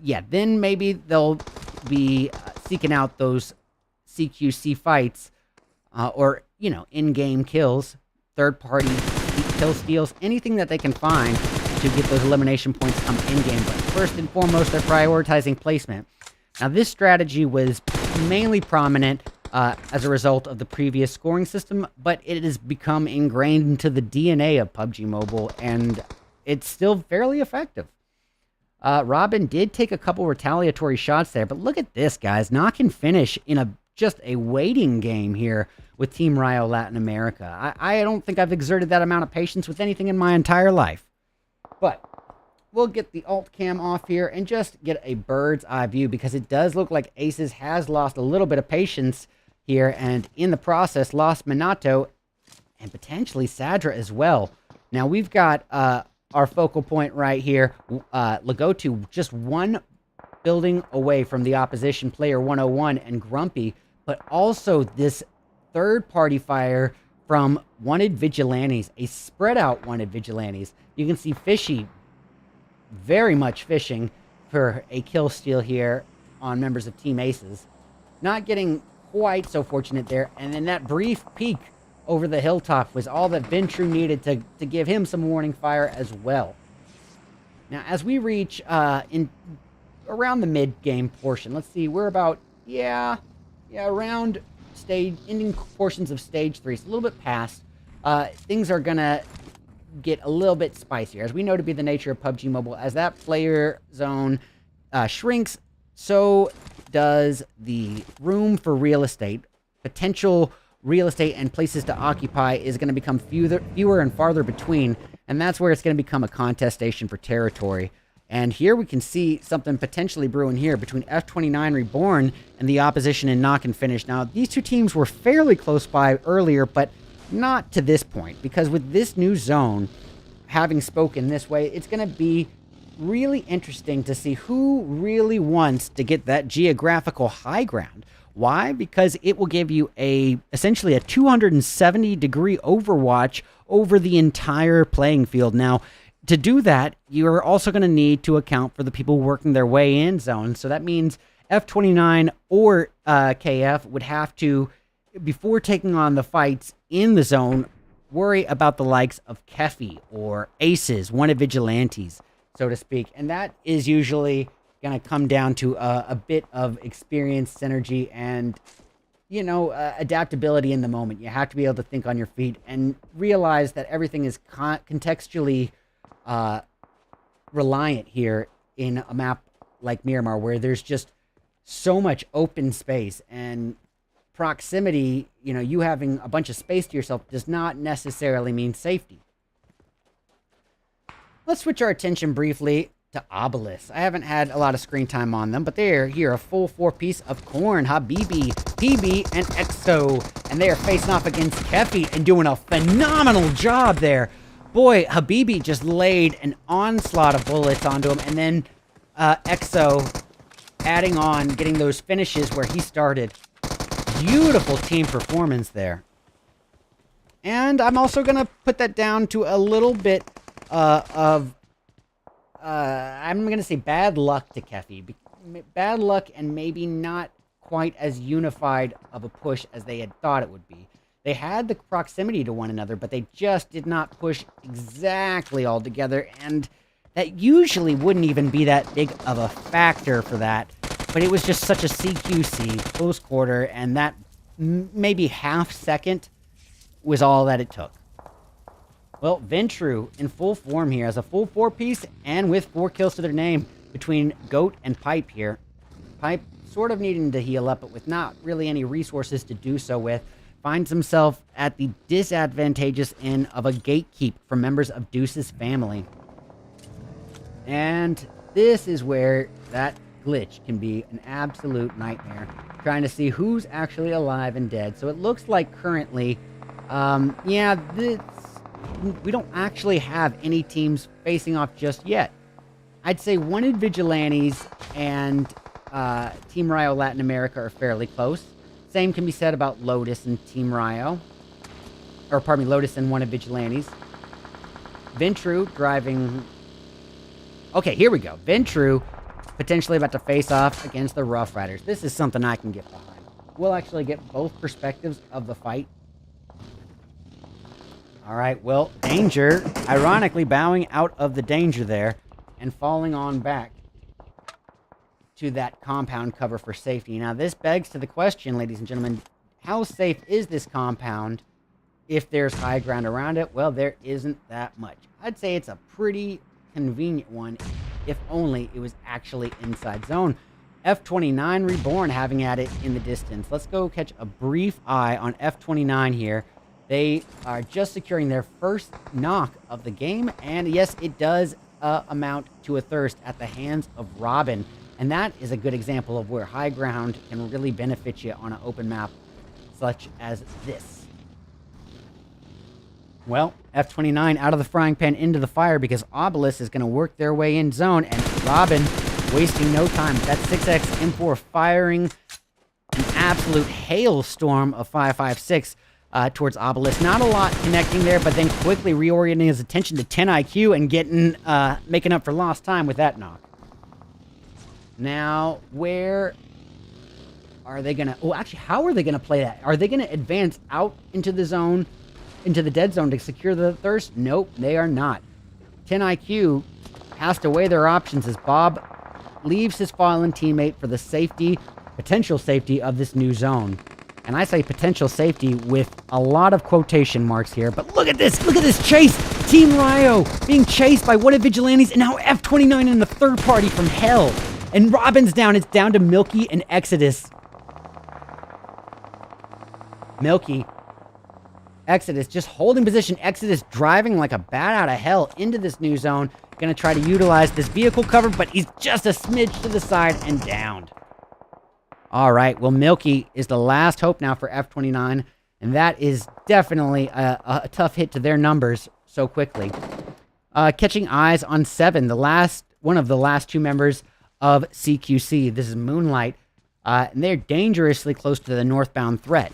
Yeah, then maybe they'll be seeking out those CQC fights or, you know, in-game kills, third-party kill steals, anything that they can find to get those elimination points come in-game. But first and foremost, they're prioritizing placement. Now, this strategy was mainly prominent as a result of the previous scoring system, but it has become ingrained into the DNA of PUBG Mobile, and it's still fairly effective. Robin did take a couple retaliatory shots there, but look at this, guys. Knock and finish in just a waiting game here with Team Rio Latin America. I don't think I've exerted that amount of patience with anything in my entire life. But we'll get the alt cam off here and just get a bird's eye view, because it does look like Aces has lost a little bit of patience here, and in the process lost Minato and potentially Sadra as well. Now we've got our focal point right here, Legotu, just one building away from the opposition player 101 and Gr.B, but also this third-party fire from Wanted Vigilantes, a spread-out Wanted Vigilantes. You can see Fishy very much fishing for a kill steal here on members of Team Aces. Not getting quite so fortunate there, and then that brief peek over the hilltop was all that Ventru needed to give him some warning fire as well. Now, as we reach in around the mid-game portion, let's see, we're about, around ending portions of stage 3, so a little bit past. Things are gonna get a little bit spicier, as we know to be the nature of PUBG Mobile. As that player zone shrinks, so does the room for real estate. Potential real estate and places to occupy is going to become fewer and farther between, and that's where it's going to become a contestation for territory. And here we can see something potentially brewing here between F29 Reborn and the opposition in Knock and Finish. Now, these two teams were fairly close by earlier, but not to this point, because with this new zone having spoken this way, it's going to be really interesting to see who really wants to get that geographical high ground. Why? Because it will give you essentially a 270-degree overwatch over the entire playing field. Now, to do that, you're also going to need to account for the people working their way in zone. So that means F29 or KF would have to, before taking on the fights in the zone, worry about the likes of Kefi or Aces, Wanted Vigilantes, so to speak. And that is usually going to come down to a bit of experience, synergy, and, adaptability in the moment. You have to be able to think on your feet and realize that everything is contextually reliant here in a map like Miramar, where there's just so much open space, and proximity, you having a bunch of space to yourself does not necessarily mean safety. Let's switch our attention briefly to Obelisk. I haven't had a lot of screen time on them, but they're here, a full 4-piece of Corn, Habibi, PB, and EXO, and they are facing off against Kefi and doing a phenomenal job there. Boy, Habibi just laid an onslaught of bullets onto him, and then EXO adding on, getting those finishes where he started. Beautiful team performance there. And I'm also going to put that down to a little bit of I'm going to say bad luck to Kefi. Bad luck, and maybe not quite as unified of a push as they had thought it would be. They had the proximity to one another, but they just did not push exactly all together, and that usually wouldn't even be that big of a factor for that. But it was just such a CQC, close quarter, and that maybe half second was all that it took. Well, Ventru in full form here as a full 4-piece and with 4 kills to their name between Goat and Pipe here. Pipe sort of needing to heal up, but with not really any resources to do so with, finds himself at the disadvantageous end of a gatekeep from members of Deuce's family. And this is where that glitch can be an absolute nightmare, trying to see who's actually alive and dead. So it looks like currently, we don't actually have any teams facing off just yet. I'd say Wanted Vigilantes and Team Rio Latin America are fairly close. Same can be said about Lotus and Team Rio. Or, pardon me, Lotus and one of Vigilantes. Ventru driving... Okay, here we go. Ventru potentially about to face off against the Rough Riders. This is something I can get behind. We'll actually get both perspectives of the fight. All right, well, Danger, ironically bowing out of the danger there and falling on back to that compound cover for safety. Now, this begs to the question, ladies and gentlemen, how safe is this compound if there's high ground around it? Well, there isn't that much. I'd say it's a pretty convenient one, if only it was actually inside zone. F29 Reborn having at it in the distance. Let's go catch a brief eye on F29 here. They are just securing their first knock of the game, and yes, it does amount to a thirst at the hands of Robin. And that is a good example of where high ground can really benefit you on an open map such as this. Well, F29 out of the frying pan into the fire because Obelisk is going to work their way in zone, and Robin wasting no time. That 6X M4 firing an absolute hailstorm of 5.56 towards Obelisk. Not a lot connecting there, but then quickly reorienting his attention to 10 IQ and getting making up for lost time with that knock. Now, where are they going to... Oh, actually, how are they going to play that? Are they going to advance out into the zone, into the dead zone to secure the thirst? Nope, they are not. 10 IQ has to weigh their options as Bob leaves his fallen teammate for the safety, potential safety of this new zone. And I say potential safety with a lot of quotation marks here. But look at this chase! Team Rio being chased by one of Vigilantes, and now F29 in the third party from hell. And Robin's down. It's down to Milky and Exodus. Milky. Exodus just holding position. Exodus driving like a bat out of hell into this new zone. Going to try to utilize this vehicle cover, but he's just a smidge to the side and downed. All right, well, Milky is the last hope now for F29, and that is definitely a tough hit to their numbers so quickly. Catching eyes on 7, one of the last two members of CQC. This is Moonlight, and they're dangerously close to the northbound threat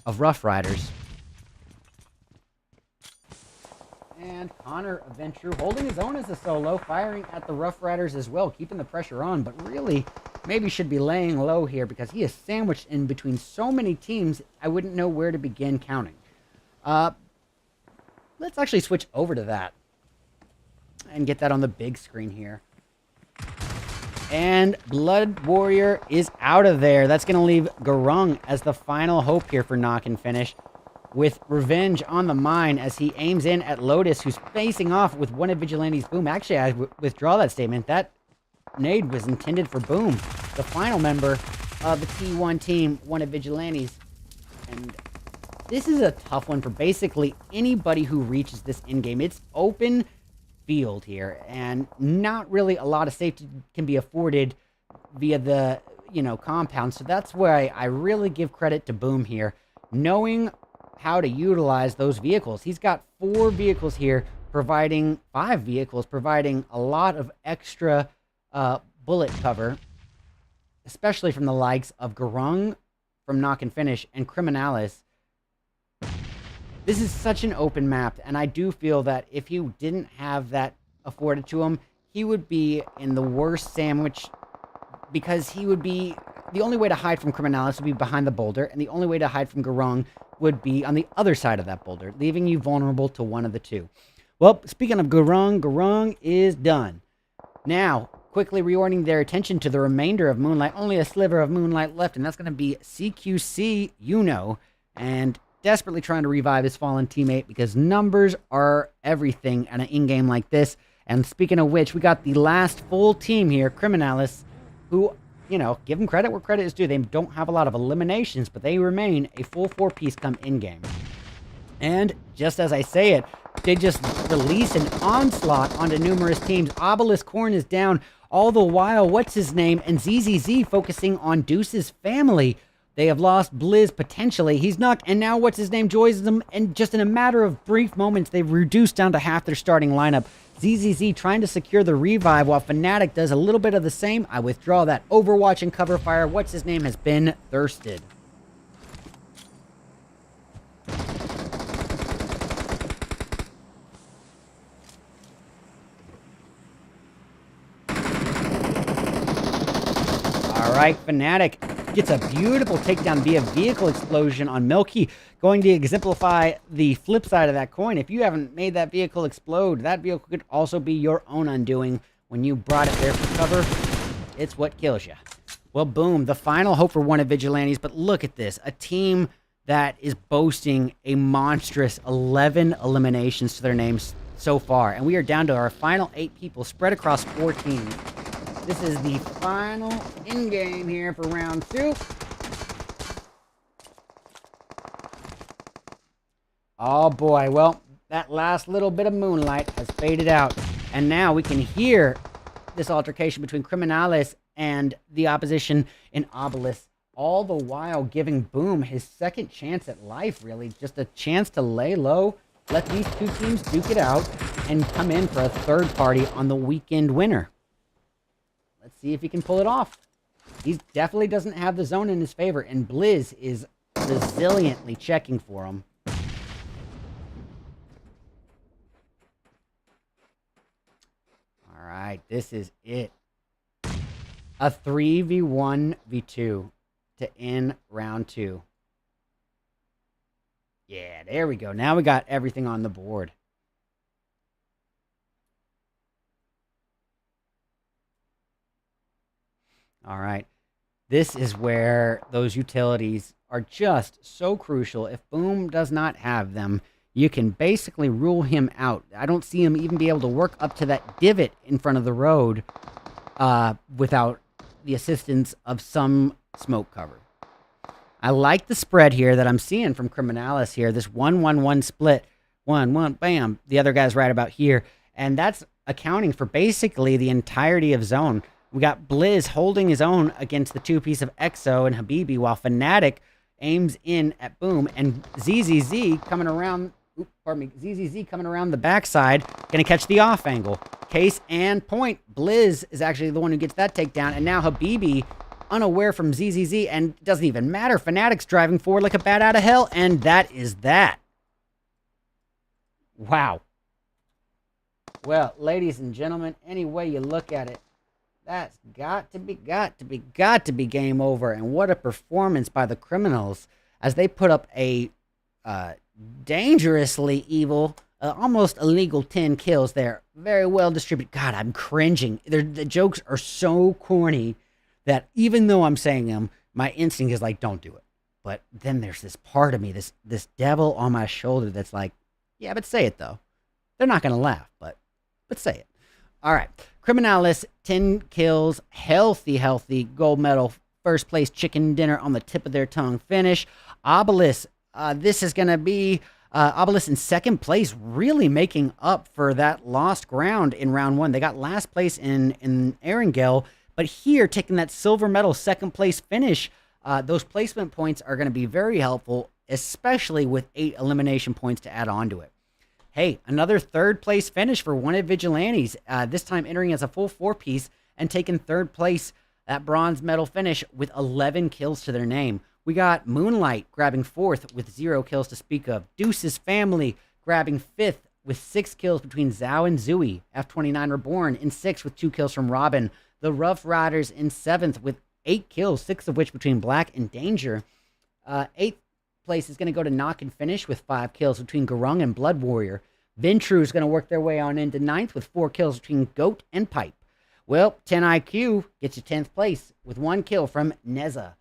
of Rough Riders. And Connor Venture holding his own as a solo, firing at the Rough Riders as well, keeping the pressure on, but really maybe should be laying low here because he is sandwiched in between so many teams, I wouldn't know where to begin counting. Let's actually switch over to that and get that on the big screen here. And Blood Warrior is out of there. That's going to leave Gr.B as the final hope here for knock and finish, with revenge on the mind as he aims in at Lotus, who's facing off with one of Vigilante's Boom. Actually, I withdraw that statement. That nade was intended for Boom, the final member of the T1 team, one of Vigilante's. And this is a tough one for basically anybody who reaches this in-game. It's open field here, and not really a lot of safety can be afforded via the, compound. So that's where I really give credit to Boom here, knowing how to utilize those vehicles. He's got 4 vehicles here, providing 5 vehicles, providing a lot of extra bullet cover, especially from the likes of Gr.B from Knock and Finish and Criminalis. This is such an open map, and I do feel that if he didn't have that afforded to him, he would be in the worst sandwich, because he would be... The only way to hide from Criminalis would be behind the boulder, and the only way to hide from Gr.B would be on the other side of that boulder, leaving you vulnerable to one of the two. Well, speaking of Gr.B is done. Now, quickly reorienting their attention to the remainder of Moonlight. Only a sliver of Moonlight left, and that's going to be CQC, and desperately trying to revive his fallen teammate because numbers are everything at an in-game like this. And speaking of which, we got the last full team here, Criminalis, who... give them credit where credit is due. They don't have a lot of eliminations, but they remain a full 4-piece come in-game. And just as I say it, they just release an onslaught onto numerous teams. Obelisk Corn is down. All the while, what's his name? And ZZZ focusing on Deuce's family. They have lost Blizz potentially. He's knocked, and now what's his name joins them, and just in a matter of brief moments, they've reduced down to half their starting lineup. ZZZ trying to secure the revive while Fnatic does a little bit of the same. I withdraw that Overwatch and cover fire. What's his name has been thirsted. All right, Fnatic gets a beautiful takedown via vehicle explosion on Milky, going to exemplify the flip side of that coin. If you haven't made that vehicle explode, that vehicle could also be your own undoing. When you brought it there for cover, it's what kills you. Well, boom, the final hope for one of Vigilantes, but look at this. A team that is boasting a monstrous 11 eliminations to their names so far, and we are down to our final 8 people spread across 4 teams. This is the final in-game here for round 2. Oh boy, well, that last little bit of moonlight has faded out. And now we can hear this altercation between Criminalis and the opposition in Obelisk, all the while giving Boom his second chance at life, really. Just a chance to lay low, let these two teams duke it out, and come in for a third party on the weekend winner. Let's see if he can pull it off. He definitely doesn't have the zone in his favor, and Blizz is resiliently checking for him. All right, this is it. A 3v1v2 to end round 2. Yeah, there we go. Now we got everything on the board. All right. This is where those utilities are just so crucial. If Boom does not have them, you can basically rule him out. I don't see him even be able to work up to that divot in front of the road without the assistance of some smoke cover. I like the spread here that I'm seeing from Criminalis here. This 1-1-1 split. 1-1, bam. The other guy's right about here. And that's accounting for basically the entirety of zone. We got Blizz holding his own against the two-piece of Exo and Habibi, while Fnatic aims in at Boom, and ZZZ coming around. ZZZ coming around the backside, gonna catch the off angle. Case and point. Blizz is actually the one who gets that takedown, and now Habibi unaware from ZZZ, and it doesn't even matter. Fnatic's driving forward like a bat out of hell, and that is that. Wow. Well, ladies and gentlemen, any way you look at it, that's got to be game over. And what a performance by the Criminals as they put up a dangerously evil, almost illegal 10 kills there. Very well distributed. God, I'm cringing. The jokes are so corny that even though I'm saying them, my instinct is like, don't do it. But then there's this part of me, this devil on my shoulder that's like, yeah, but say it though. They're not going to laugh, but say it. All right. Criminalis, 10 kills, healthy gold medal, first place chicken dinner on the tip of their tongue finish. Obelisk, this is going to be Obelisk in second place, really making up for that lost ground in round 1. They got last place in Erangel, but here taking that silver medal second place finish, those placement points are going to be very helpful, especially with 8 elimination points to add on to it. Hey, another third place finish for one of Vigilantes, this time entering as a full 4-piece and taking third place, that bronze medal finish with 11 kills to their name. We got Moonlight grabbing 4th with 0 kills to speak of. Deuce's Family grabbing 5th with 6 kills between Zhao and Zui. F29 Reborn in 6th with 2 kills from Robin. The Rough Riders in 7th with 8 kills, 6 of which between Black and Danger. 8th place is going to go to Knock and Finish with 5 kills between Garung and Blood Warrior. Ventru is going to work their way on into 9th with 4 kills between Goat and Pipe. Well, 10 IQ gets you 10th place with 1 kill from Neza.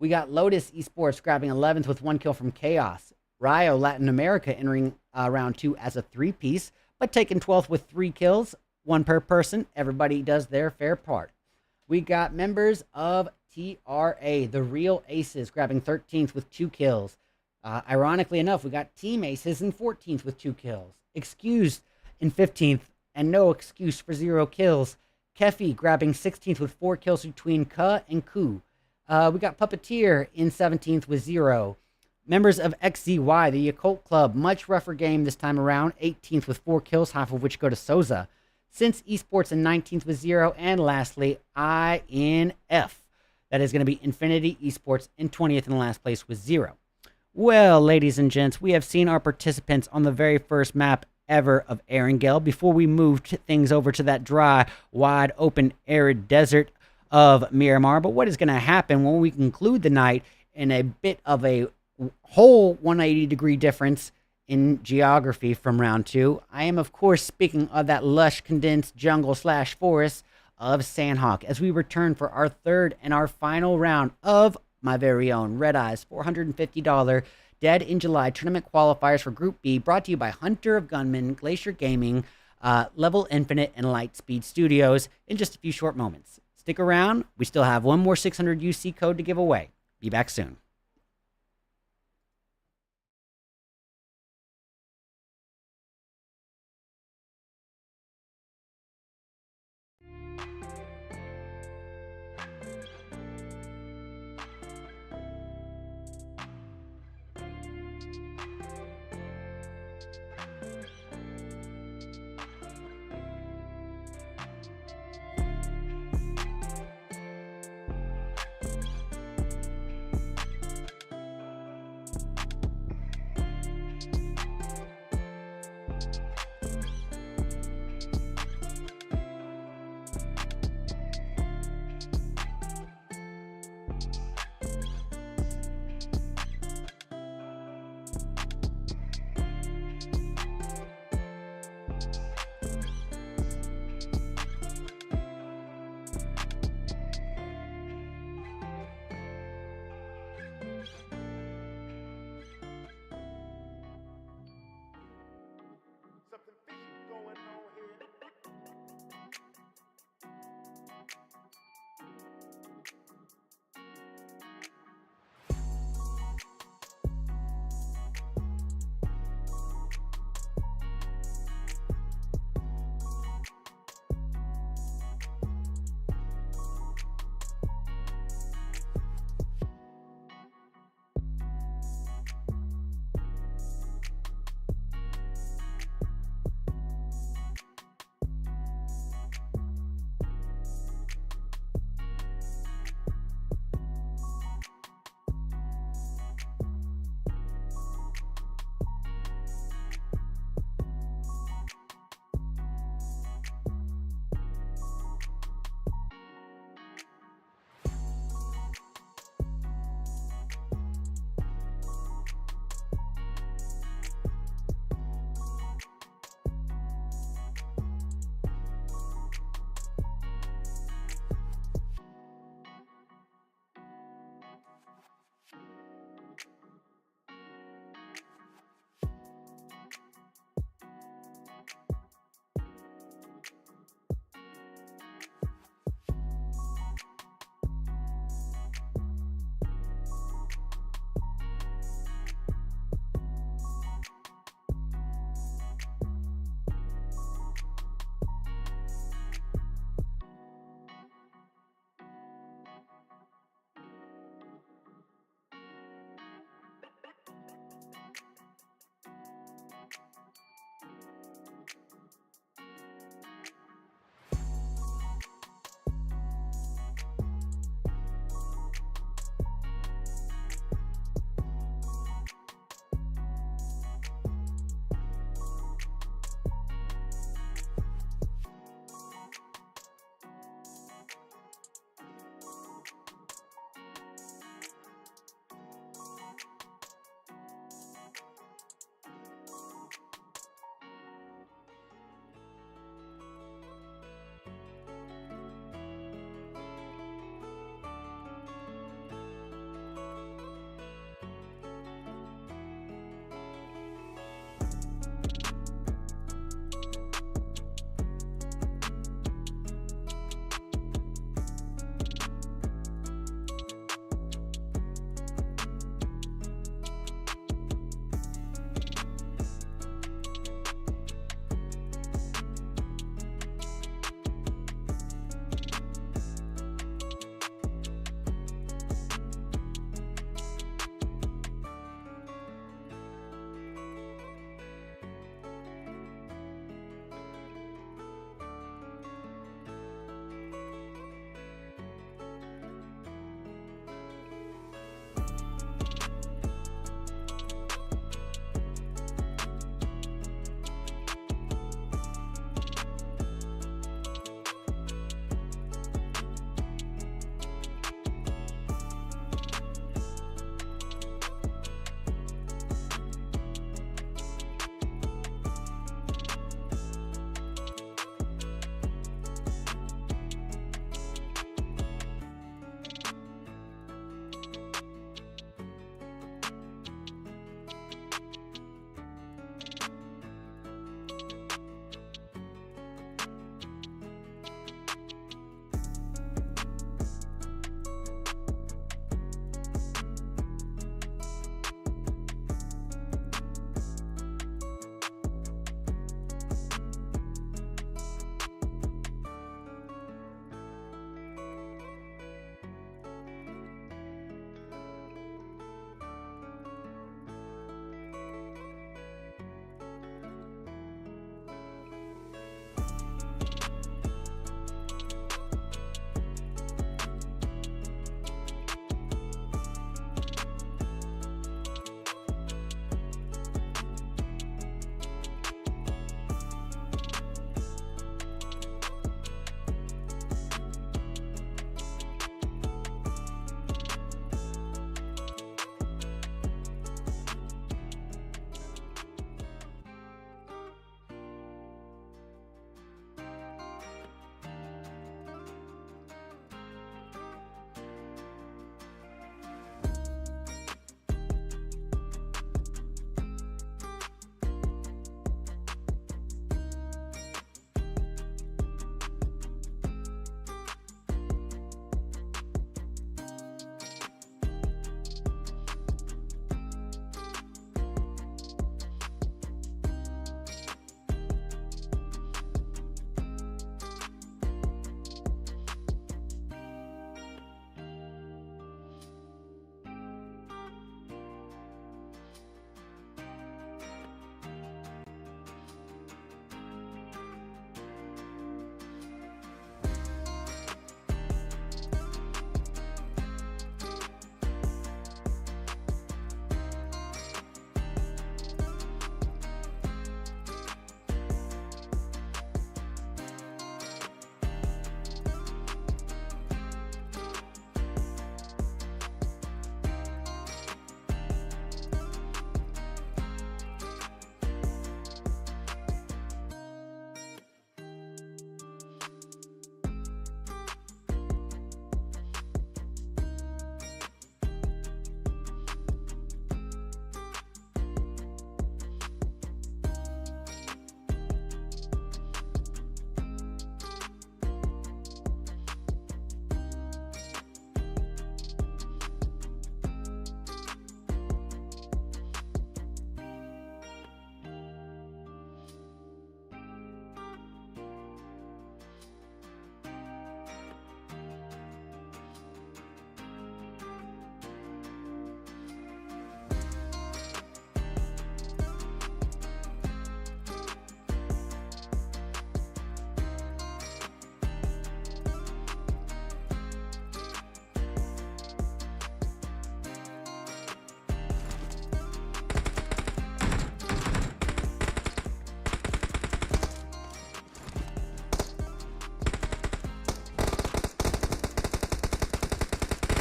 We got Lotus Esports grabbing 11th with 1 kill from Chaos. Rio Latin America entering round 2 as a 3-piece, but taking 12th with 3 kills, 1 per person. Everybody does their fair part. We got members of TRA, the Real Aces, grabbing 13th with 2 kills. Ironically enough, we got Team Aces in 14th with 2 kills. Excused in 15th, and no excuse for 0 kills. Kefi grabbing 16th with 4 kills between Ka and Ku. We got Puppeteer in 17th with 0. Members of XZY, the Occult Club, much rougher game this time around, 18th with 4 kills, half of which go to Souza. Since Esports in 19th with 0. And lastly, INF. That is going to be Infinity Esports in 20th and last place with 0. Well, ladies and gents, we have seen our participants on the very first map ever of Erangel before we moved things over to that dry, wide open, arid desert of Miramar. But what is going to happen when we conclude the night in a bit of a whole 180-degree difference in geography from round 2? I am, of course, speaking of that lush, condensed jungle/forest of Sandhawk as we return for our third and our final round of my very own RedEyes $450 Dead in July tournament qualifiers for Group B, brought to you by Hunter of Gunmen, Glacier Gaming, Level Infinite, and Lightspeed Studios in just a few short moments. Stick around. We still have one more 600 UC code to give away. Be back soon.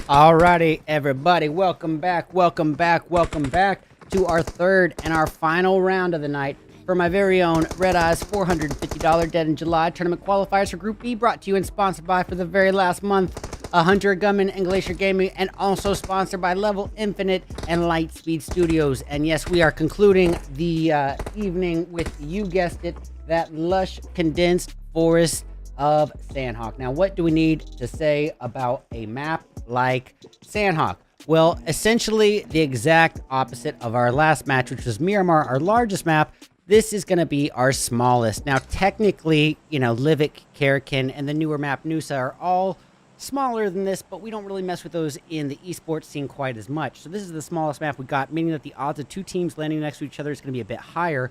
Alrighty, everybody, welcome back to our third and our final round of the night for my very own RedEyes $450 Dead in July tournament qualifiers for Group B, brought to you and sponsored by, for the very last month, Hunter Gunman and Glacier Gaming, and also sponsored by Level Infinite and Lightspeed Studios. And yes, we are concluding the evening with, you guessed it, that lush condensed forest of Sandhawk. Now, what do we need to say about a map like Sandhawk? Well, essentially the exact opposite of our last match, which was Miramar, our largest map. This is going to be our smallest. Now, technically, you know, Livik, Karakin, and the newer map Nusa are all smaller than this, but we don't really mess with those in the esports scene quite as much. So this is the smallest map we got, meaning that the odds of two teams landing next to each other is going to be a bit higher,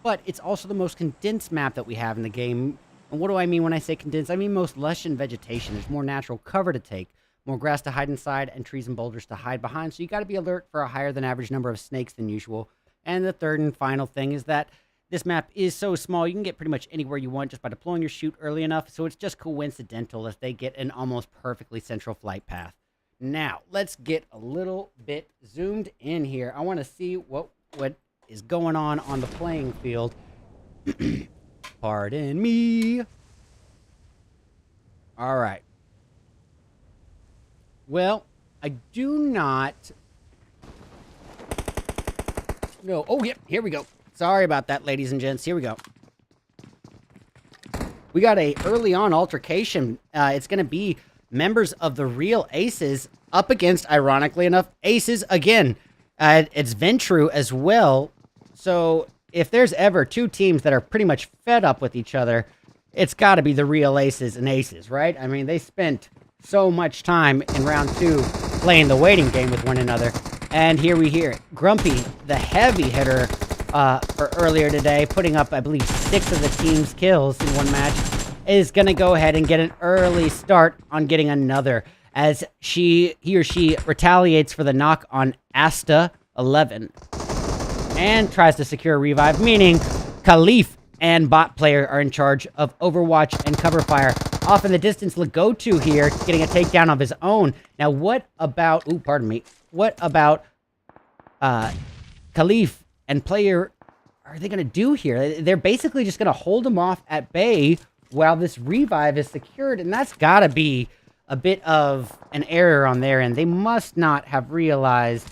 but it's also the most condensed map that we have in the game. And what do I mean when I say condensed? I mean most lush in vegetation. There's more natural cover to take, more grass to hide inside, and trees and boulders to hide behind. So you got to be alert for a higher than average number of snakes than usual. And the third and final thing is that this map is so small, you can get pretty much anywhere you want just by deploying your chute early enough. So it's just coincidental if they get an almost perfectly central flight path. Now, let's get a little bit zoomed in here. I want to see what is going on the playing field. Pardon me. All right. Well, I do not know. Oh, yep. Here we go. Sorry about that, ladies and gents. Here we go. We got a early on altercation. It's going to be members of the real Aces up against, ironically enough, Aces again. It's Ventru as well. So if there's ever two teams that are pretty much fed up with each other, it's got to be the real Aces and Aces, right? I mean, they spent so much time in round two playing the waiting game with one another. And here we hear it. Gr.B, the heavy hitter for earlier today, putting up, I believe, 6 of the team's kills in one match, is going to go ahead and get an early start on getting another, as he or she retaliates for the knock on Asta 11 and tries to secure a revive, meaning Khalif and bot player are in charge of Overwatch and cover fire. Off in the distance, Lagotu here getting a takedown of his own. Now, what about... Ooh, pardon me. What about Khalif and player are they going to do here? They're basically just going to hold him off at bay while this revive is secured, and that's got to be a bit of an error on their end. They must not have realized...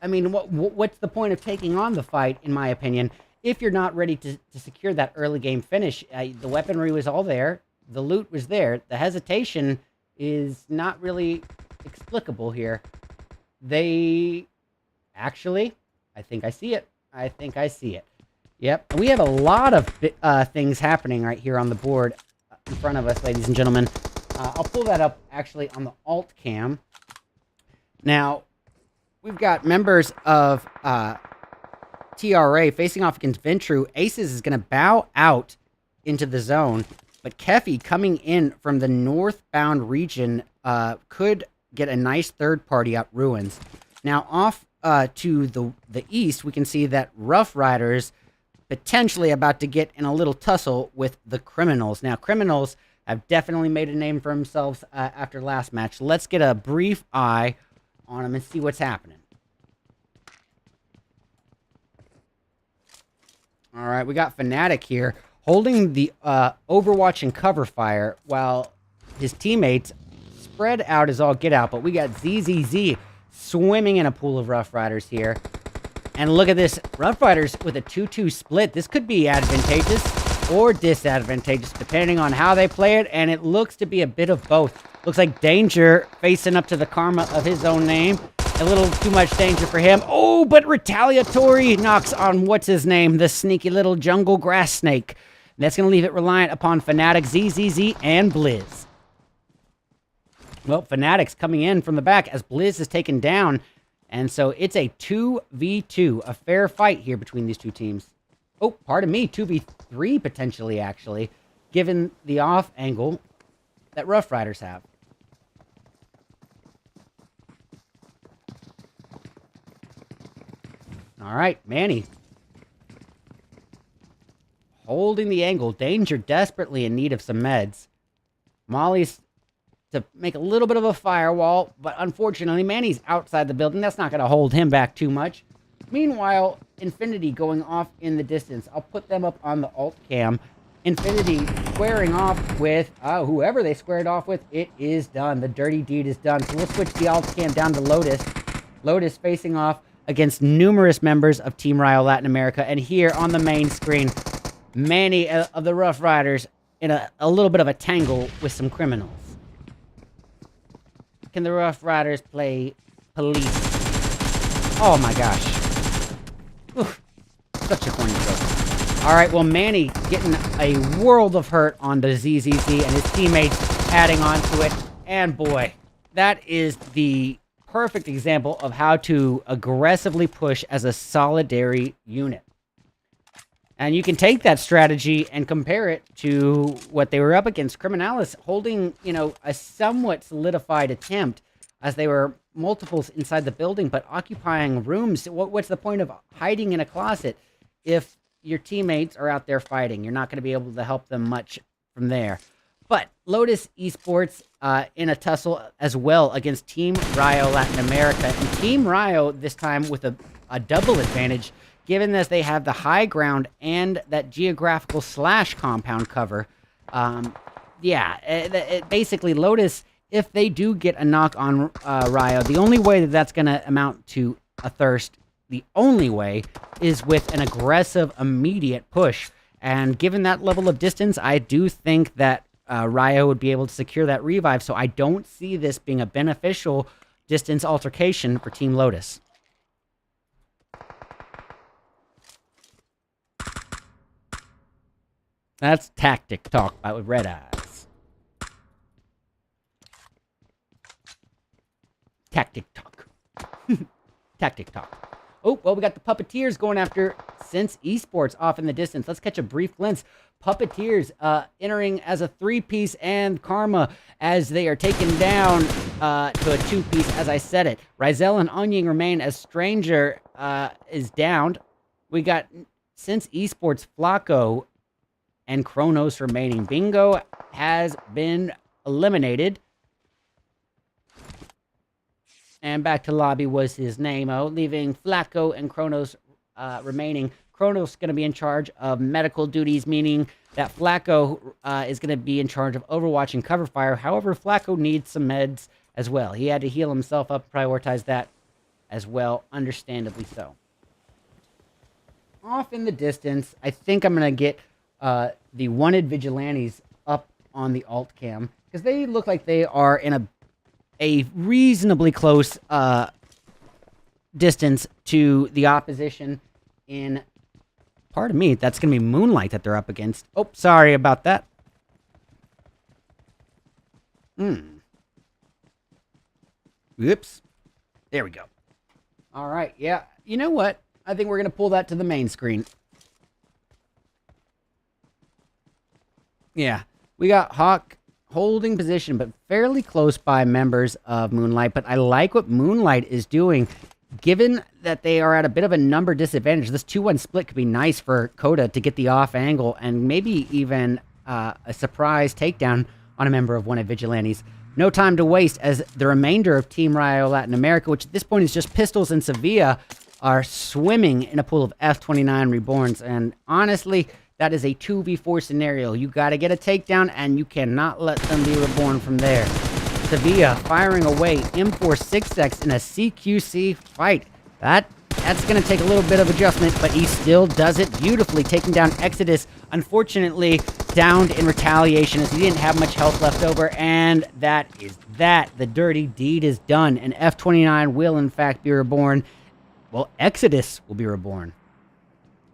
I mean, what's the point of taking on the fight, in my opinion, if you're not ready to secure that early game finish? The weaponry was all there. The loot was there. The hesitation is not really explicable here. They... Actually, I think I see it. I think I see it. Yep. We have a lot of things happening right here on the board in front of us, ladies and gentlemen. I'll pull that up, actually, on the alt cam. Now, we've got members of TRA facing off against Ventru. Aces is going to bow out into the zone, but Kefi coming in from the northbound region could get a nice third party out Ruins. Now, off to the east, we can see that Rough Riders potentially about to get in a little tussle with the Criminals. Now, Criminals have definitely made a name for themselves after last match. Let's get a brief eye on them and see what's happening. All right, we got Fnatic here holding the Overwatch and cover fire while his teammates spread out as all get out. But we got ZZZ swimming in a pool of Rough Riders here. And look at this. Rough Riders with a 2-2 split. This could be advantageous or disadvantageous depending on how they play it. And it looks to be a bit of both. Looks like Danger facing up to the karma of his own name. A little too much danger for him. Oh, but retaliatory knocks on what's his name? The sneaky little jungle grass snake. That's going to leave it reliant upon Fnatic, ZZZ, and Blizz. Well, Fnatic's coming in from the back as Blizz is taken down. And so it's a 2v2, a fair fight here between these two teams. Oh, pardon me, 2v3 potentially, actually, given the off angle that Rough Riders have. All right, Manny. Holding the angle. Danger desperately in need of some meds. Molly's to make a little bit of a firewall, but unfortunately, Manny's outside the building. That's not going to hold him back too much. Meanwhile, Infinity going off in the distance. I'll put them up on the alt cam. Infinity squaring off with whoever they squared off with. It is done. The dirty deed is done. So we'll switch the alt cam down to Lotus. Lotus facing off against numerous members of Team Ryo Latin America. And here on the main screen, Manny of the Rough Riders in a little bit of a tangle with some criminals. Can the Rough Riders play police? Oh my gosh. Oof. Such a corny joke. Alright, well, Manny getting a world of hurt on the ZZZ and his teammates adding on to it. And boy, that is the perfect example of how to aggressively push as a solidary unit. And you can take that strategy and compare it to what they were up against. Criminalis holding, you know, a somewhat solidified attempt as they were multiples inside the building, but occupying rooms. What's the point of hiding in a closet if your teammates are out there fighting? You're not going to be able to help them much from there. But Lotus Esports in a tussle as well against Team Ryo Latin America. And Team Ryo this time with a double advantage, given that they have the high ground and that geographical / compound cover. Basically Lotus, if they do get a knock on Ryo, the only way that that's going to amount to a thirst, the only way, is with an aggressive, immediate push. And given that level of distance, I do think that Ryo would be able to secure that revive, so I don't see this being a beneficial distance altercation for Team Lotus. That's tactic talk by RedEyes. Tactic talk. Tactic talk. Oh, well, we got the Puppeteers going after Sense Esports off in the distance. Let's catch a brief glimpse. Puppeteers entering as a 3-piece, and Karma as they are taken down to a 2-piece, as I said it. Rizel and Onying remain as Stranger is downed. We got Sense Esports, Flacco, and Kronos remaining. Bingo has been eliminated. And back to lobby was his name-o, leaving Flacco and Kronos remaining. Kronos going to be in charge of medical duties, meaning that Flacco is going to be in charge of Overwatch and cover fire. However, Flacco needs some meds as well. He had to heal himself up, prioritize that as well, understandably so. Off in the distance, I think I'm going to get the wanted vigilantes up on the alt cam, because they look like they are in a reasonably close distance to the opposition in, pardon me, that's going to be Moonlight that they're up against. Oh, sorry about that. Oops. There we go. All right, yeah. You know what? I think we're going to pull that to the main screen. Yeah, we got Hawk holding position, but fairly close by members of Moonlight. But I like what Moonlight is doing, given that they are at a bit of a number disadvantage. This 2-1 split could be nice for Coda to get the off angle and maybe even a surprise takedown on a member of Wanted Vigilantes. No time to waste, as the remainder of Team Ryo Latin America, which at this point is just Pistols and Sevilla, are swimming in a pool of F-29 Reborns. And honestly, that is a 2v4 scenario. You got to get a takedown, and you cannot let them be reborn from there. Sevilla firing away M4 6X in a CQC fight. That's going to take a little bit of adjustment, but he still does it beautifully, taking down Exodus. Unfortunately, downed in retaliation as he didn't have much health left over, and that is that. The dirty deed is done, and F-29 will, in fact, be reborn. Well, Exodus will be reborn.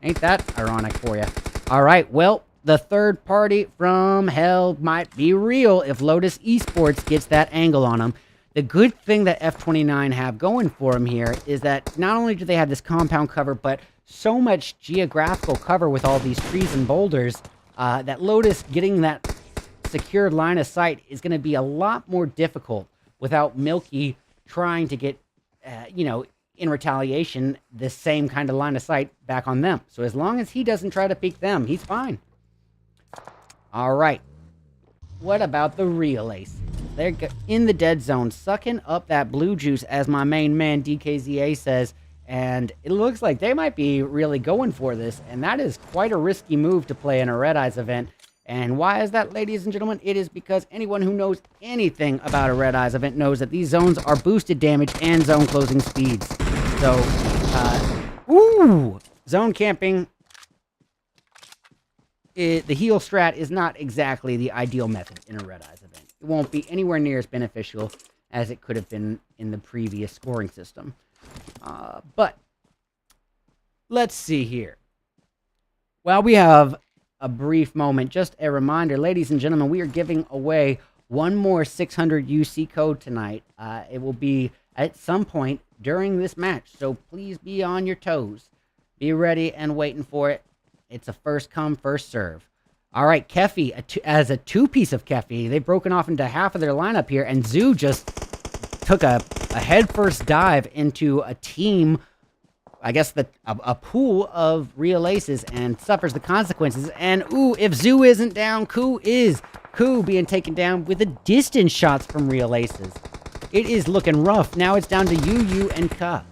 Ain't that ironic for you? All right, well, the third party from hell might be real if Lotus Esports gets that angle on them. The good thing that F-29 have going for them here is that not only do they have this compound cover, but so much geographical cover with all these trees and boulders that Lotus getting that secured line of sight is going to be a lot more difficult without Milky trying to get, in retaliation, the same kind of line of sight back on them. So as long as he doesn't try to peek them, he's fine. All right. What about the real ace? They're in the dead zone, sucking up that blue juice, as my main man DKZA says. And it looks like they might be really going for this. And that is quite a risky move to play in a RedEyes event. And why is that, ladies and gentlemen? It is because anyone who knows anything about a RedEyes event knows that these zones are boosted damage and zone closing speeds. So, zone camping, the heal strat is not exactly the ideal method in a RedEyes event. It won't be anywhere near as beneficial as it could have been in the previous scoring system. But, let's see here. While we have a brief moment, just a reminder, ladies and gentlemen, we are giving away one more 600 UC code tonight. It will be at some point during this match, so please be on your toes. Be ready and waiting for it. It's a first come, first serve. All right, Keffy, as a two-piece of Keffy, they've broken off into half of their lineup here, and Zoo just took a headfirst dive into a team, I guess a pool of real aces, and suffers the consequences. And ooh, if Zoo isn't down, Koo is. Koo being taken down with the distance shots from real aces. It is looking rough. Now it's down to Yu and Ka.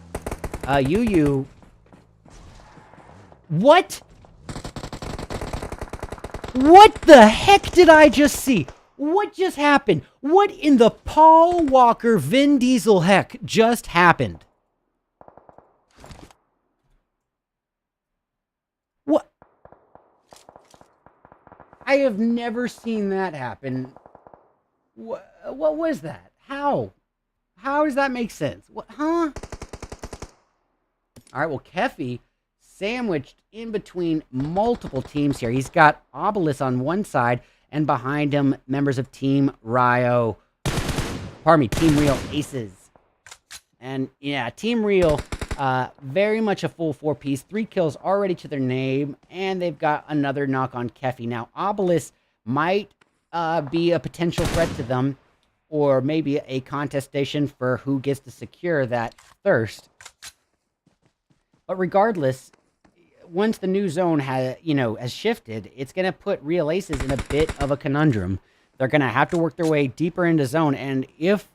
Yu. What? What the heck did I just see? What just happened? What in the Paul Walker Vin Diesel heck just happened? What? I have never seen that happen. What was that? How? How does that make sense? What? Huh? All right, well, Keffy sandwiched in between multiple teams here. He's got Obelisk on one side, and behind him, members of Team Rio. Pardon me, Team Real Aces. And yeah, Team Real, very much a full four-piece. 3 kills already to their name, and they've got another knock on Keffy. Now, Obelisk might be a potential threat to them, or maybe a contestation for who gets to secure that thirst. But regardless, once the new zone has shifted, it's going to put real aces in a bit of a conundrum. They're going to have to work their way deeper into zone, and if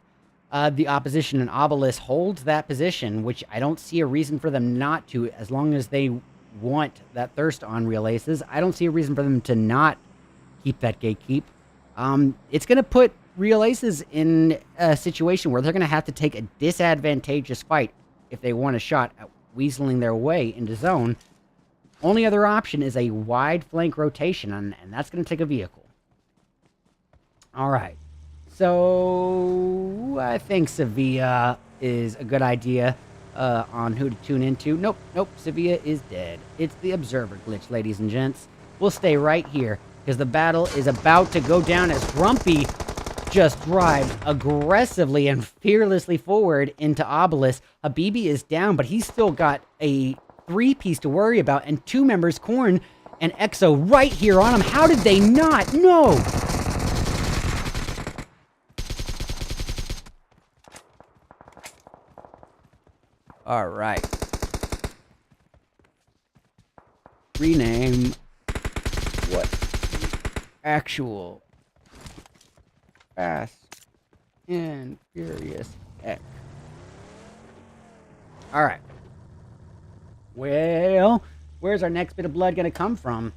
the opposition and Obelisk holds that position, which I don't see a reason for them not to, as long as they want that thirst on real aces, I don't see a reason for them to not keep that gatekeep. It's going to put real aces in a situation where they're going to have to take a disadvantageous fight if they want a shot at weaseling their way into zone. Only other option is a wide flank rotation, and that's going to take a vehicle. All right. So I think Sevilla is a good idea on who to tune into. Nope. Sevilla is dead. It's the observer glitch, ladies and gents. We'll stay right here because the battle is about to go down as Gr.B just drives aggressively and fearlessly forward into Obelisk. Habibi is down, but he's still got a 3-piece to worry about, and 2 members, Korn and Exo, right here on him. How did they not know? All right. Rename what actual Fast and Furious X. All right. Well, where's our next bit of blood going to come from?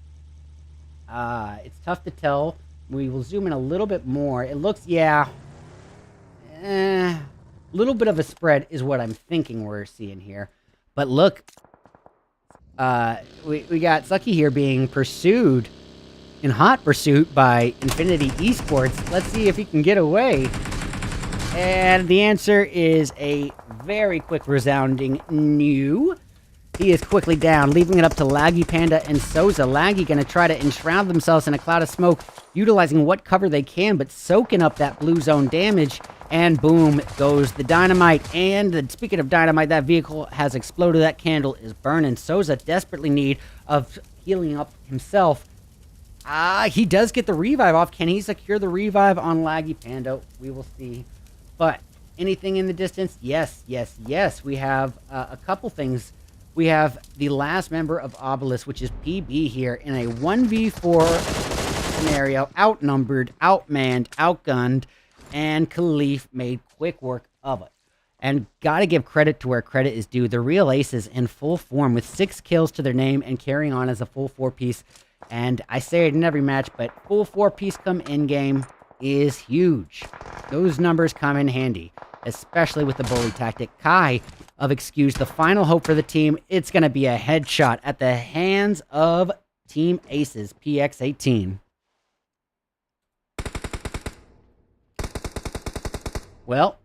It's tough to tell. We will zoom in a little bit more. It looks, yeah, little bit of a spread is what I'm thinking we're seeing here. But look, we got Sucky here being pursued in hot pursuit by Infinity Esports. Let's see if he can get away. And the answer is a very quick resounding no. He is quickly down, leaving it up to Laggy Panda and Souza. Laggy going to try to enshroud themselves in a cloud of smoke, utilizing what cover they can, but soaking up that blue zone damage. And boom goes the dynamite. And speaking of dynamite, that vehicle has exploded. That candle is burning. Souza desperately in need of healing up himself. He does get the revive off. Can he secure the revive on Laggy Panda? We will see. But anything in the distance? Yes. We have a couple things. We have the last member of Obelisk, which is PB here, in a 1v4 scenario. Outnumbered, outmanned, outgunned. and Khalif made quick work of it. And got to give credit to where credit is due. The Real Aces in full form with 6 kills to their name and carrying on as a full 4-piece. And I say it in every match, but full 4-piece come in-game is huge. Those numbers come in handy, especially with the bully tactic. Kai of Excuse, the final hope for the team. It's going to be a headshot at the hands of Team Aces, PX18. Well,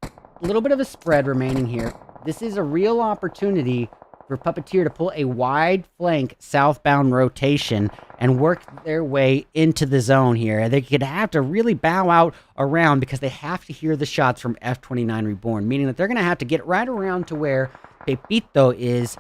a little bit of a spread remaining here. This is a real opportunity for Puppeteer to pull a wide flank southbound rotation and work their way into the zone here. They could have to really bow out around because they have to hear the shots from F29 Reborn, meaning that they're going to have to get right around to where Pepito is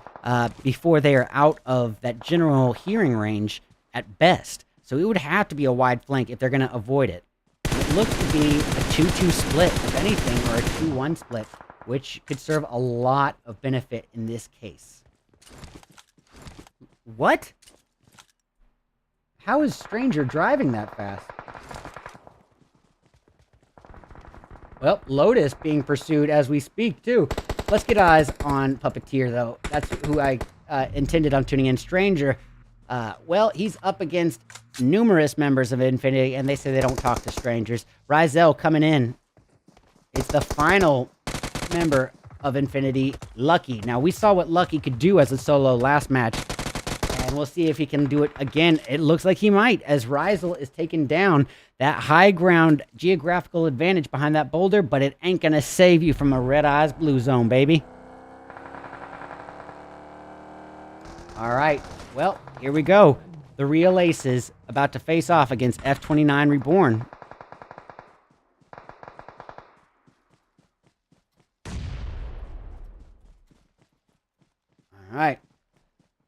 before they are out of that general hearing range at best. So it would have to be a wide flank if they're going to avoid it. It looks to be a 2-2 split, if anything, or a 2-1 split, which could serve a lot of benefit in this case. What? How is Stranger driving that fast? Well, Lotus being pursued as we speak, too. Let's get eyes on Puppeteer, though. That's who I intended on tuning in. Stranger, well, he's up against numerous members of Infinity, and they say they don't talk to strangers. Rizel coming in. It's the final member of Infinity, Lucky. Now, we saw what Lucky could do as a solo last match, and we'll see if he can do it again. It looks like he might, as Rizel is taking down that high ground geographical advantage behind that boulder, but it ain't gonna save you from a RedEyes blue zone, baby. All right, well, here we go. The Real Aces about to face off against F29 Reborn. All right.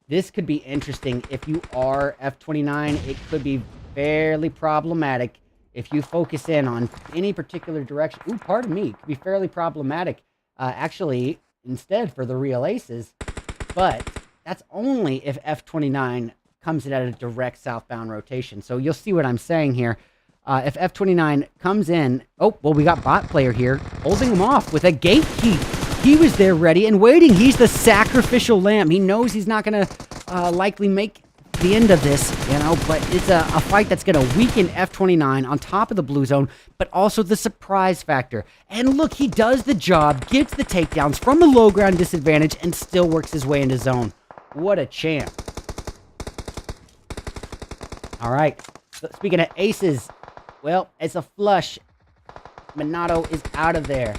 This could be interesting. If you are F29, it could be fairly problematic. If you focus in on any particular direction, ooh, pardon me, it could be fairly problematic, actually, instead for the Real Aces. But that's only if F29 comes in at a direct southbound rotation. So you'll see what I'm saying here. If F29 comes in, oh, well, we got bot player here, holding him off with a gatekeep. He was there ready and waiting. He's the sacrificial lamb. He knows he's not going to likely make the end of this, you know, but it's a fight that's going to weaken F29 on top of the blue zone, but also the surprise factor. And look, he does the job, gets the takedowns from a low ground disadvantage, and still works his way into zone. What a champ. All right, so speaking of aces, well, it's a flush. Minato is out of there.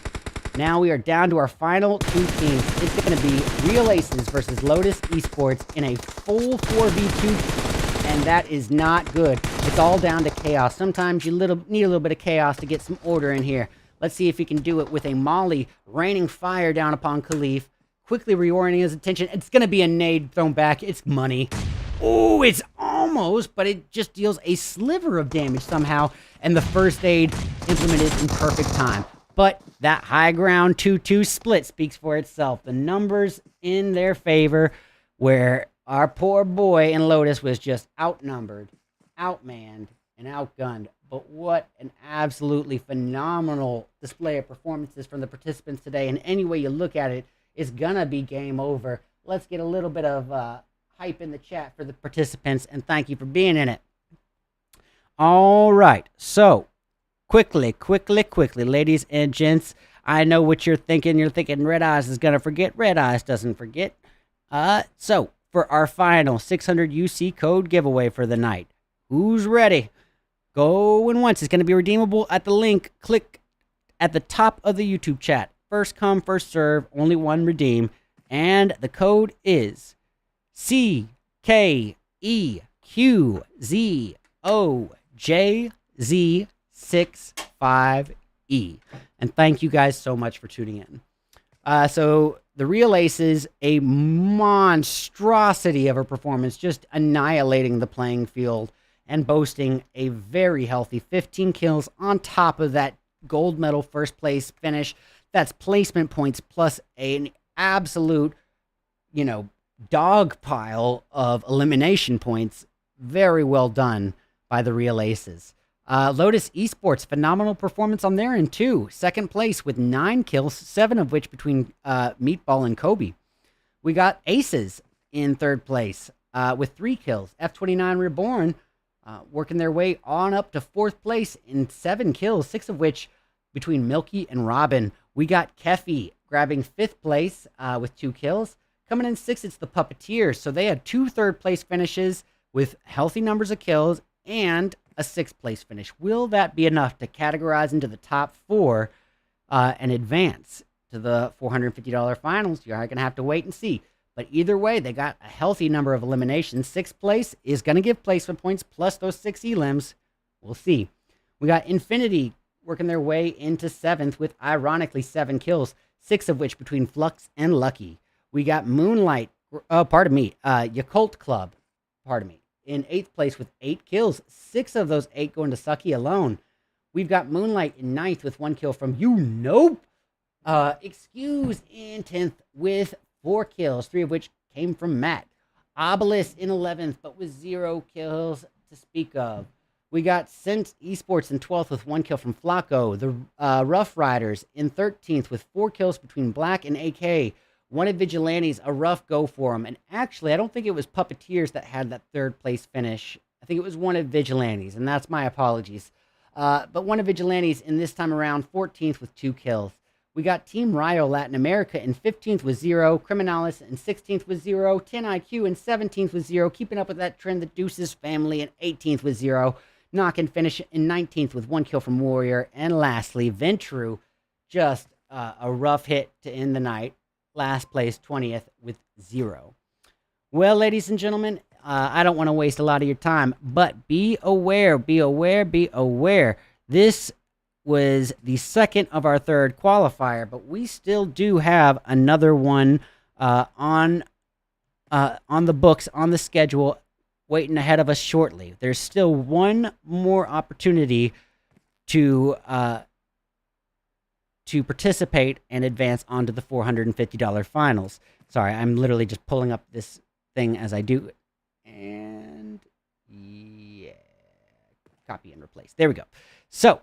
Now we are down to our final 2 teams. It's going to be Real Aces versus Lotus Esports in a full 4v2, and that is not good. It's all down to chaos. Sometimes you need a little bit of chaos to get some order in here. Let's see if he can do it with a molly raining fire down upon Khalif, quickly reorienting his attention. It's going to be a nade thrown back. It's money. Oh, it's almost, but it just deals a sliver of damage somehow, and the first aid implemented in perfect time. But that high ground 2-2 split speaks for itself. The numbers in their favor, where our poor boy in Lotus was just outnumbered, outmanned, and outgunned. But what an absolutely phenomenal display of performances from the participants today. And any way you look at it, it's gonna be game over. Let's get a little bit of hype in the chat for the participants, and thank you for being in it. All right, so quickly, ladies and gents, I know what you're thinking. You're thinking RedEyes is going to forget. RedEyes doesn't forget. So, for our final 600 UC code giveaway for the night, who's ready? Going once. It's going to be redeemable at the link. Click at the top of the YouTube chat. First come, first serve. Only one redeem. And the code is CKEQZOJZ65E. And thank you guys so much for tuning in. So the Real Aces, a monstrosity of a performance, just annihilating the playing field and boasting a very healthy 15 kills on top of that gold medal first place finish. That's placement points plus an absolute, you know, dog pile of elimination points. Very well done by the Real Aces. Lotus Esports, phenomenal performance on their end too. Second place with 9 kills, 7 of which between Meatball and Kobe. We got Aces in third place with 3 kills. F29 Reborn working their way on up to fourth place in 7 kills, 6 of which between Milky and Robin. We got Kefi grabbing 5th place with 2 kills. Coming in 6th, it's the Puppeteers. So they had 2 third-place finishes with healthy numbers of kills and a 6th place finish. Will that be enough to categorize into the top 4 and advance to the $450 finals? You're going to have to wait and see. But either way, they got a healthy number of eliminations. 6th place is going to give placement points plus those 6 elims. We'll see. We got Infinity working their way into 7th with, ironically, 7 kills, 6 of which between Flux and Lucky. We got Moonlight, Yakult Club, in 8th place with 8 kills, 6 of those 8 going to Sucky alone. We've got Moonlight in 9th with 1 kill from You Nope. Excuse in 10th with 4 kills, 3 of which came from Matt. Obelisk in 11th, but with 0 kills to speak of. We got Sense Esports in 12th with 1 kill from Flacco. The Rough Riders in 13th with 4 kills between Black and AK. Wanted Vigilantes, a rough go for them. And actually, I don't think it was Puppeteers that had that 3rd place finish. I think it was Wanted Vigilantes, and that's my apologies. But Wanted Vigilantes in this time around 14th with 2 kills. We got Team Rio Latin America in 15th with 0, Criminalis in 16th with 0, 10IQ in 17th with 0, keeping up with that trend, the Deuces family in 18th with 0, Knock and finish in 19th with 1 kill from Warrior, and lastly, Ventru, just a rough hit to end the night, last place 20th with 0. Well, ladies and gentlemen, I don't want to waste a lot of your time, but be aware. This was the second of our 3rd qualifier, but we still do have another one on the books, on the schedule, waiting ahead of us shortly. There's still one more opportunity to participate and advance onto the $450 finals. Sorry, I'm literally just pulling up this thing as I do it. And yeah, copy and replace. There we go. So,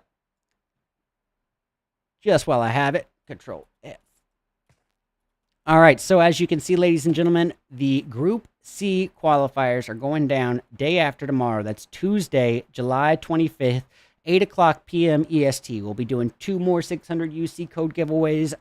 just while I have it, Control F. All right, so as you can see, ladies and gentlemen, the Group C qualifiers are going down day after tomorrow. That's Tuesday, July 25th, 8 o'clock p.m. EST. We'll be doing 2 more 600 UC code giveaways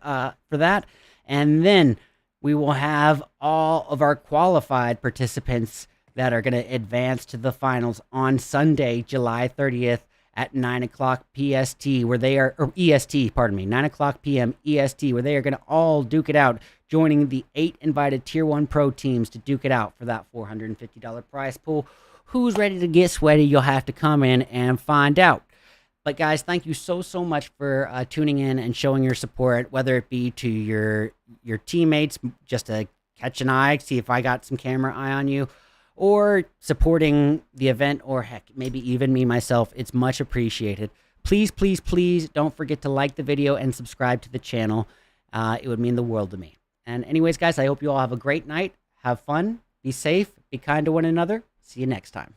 for that. And then we will have all of our qualified participants that are going to advance to the finals on Sunday, July 30th at 9 o'clock PST, where they are, or EST, pardon me, 9 o'clock p.m. EST, where they are going to all duke it out, joining the 8 invited Tier 1 Pro teams to duke it out for that $450 prize pool. Who's ready to get sweaty? You'll have to come in and find out. But guys, thank you so much for tuning in and showing your support, whether it be to your teammates, just to catch an eye, see if I got some camera eye on you, or supporting the event, or heck, maybe even me myself. It's much appreciated. Please don't forget to like the video and subscribe to the channel. It would mean the world to me. And anyways, guys, I hope you all have a great night. Have fun. Be safe. Be kind to one another. See you next time.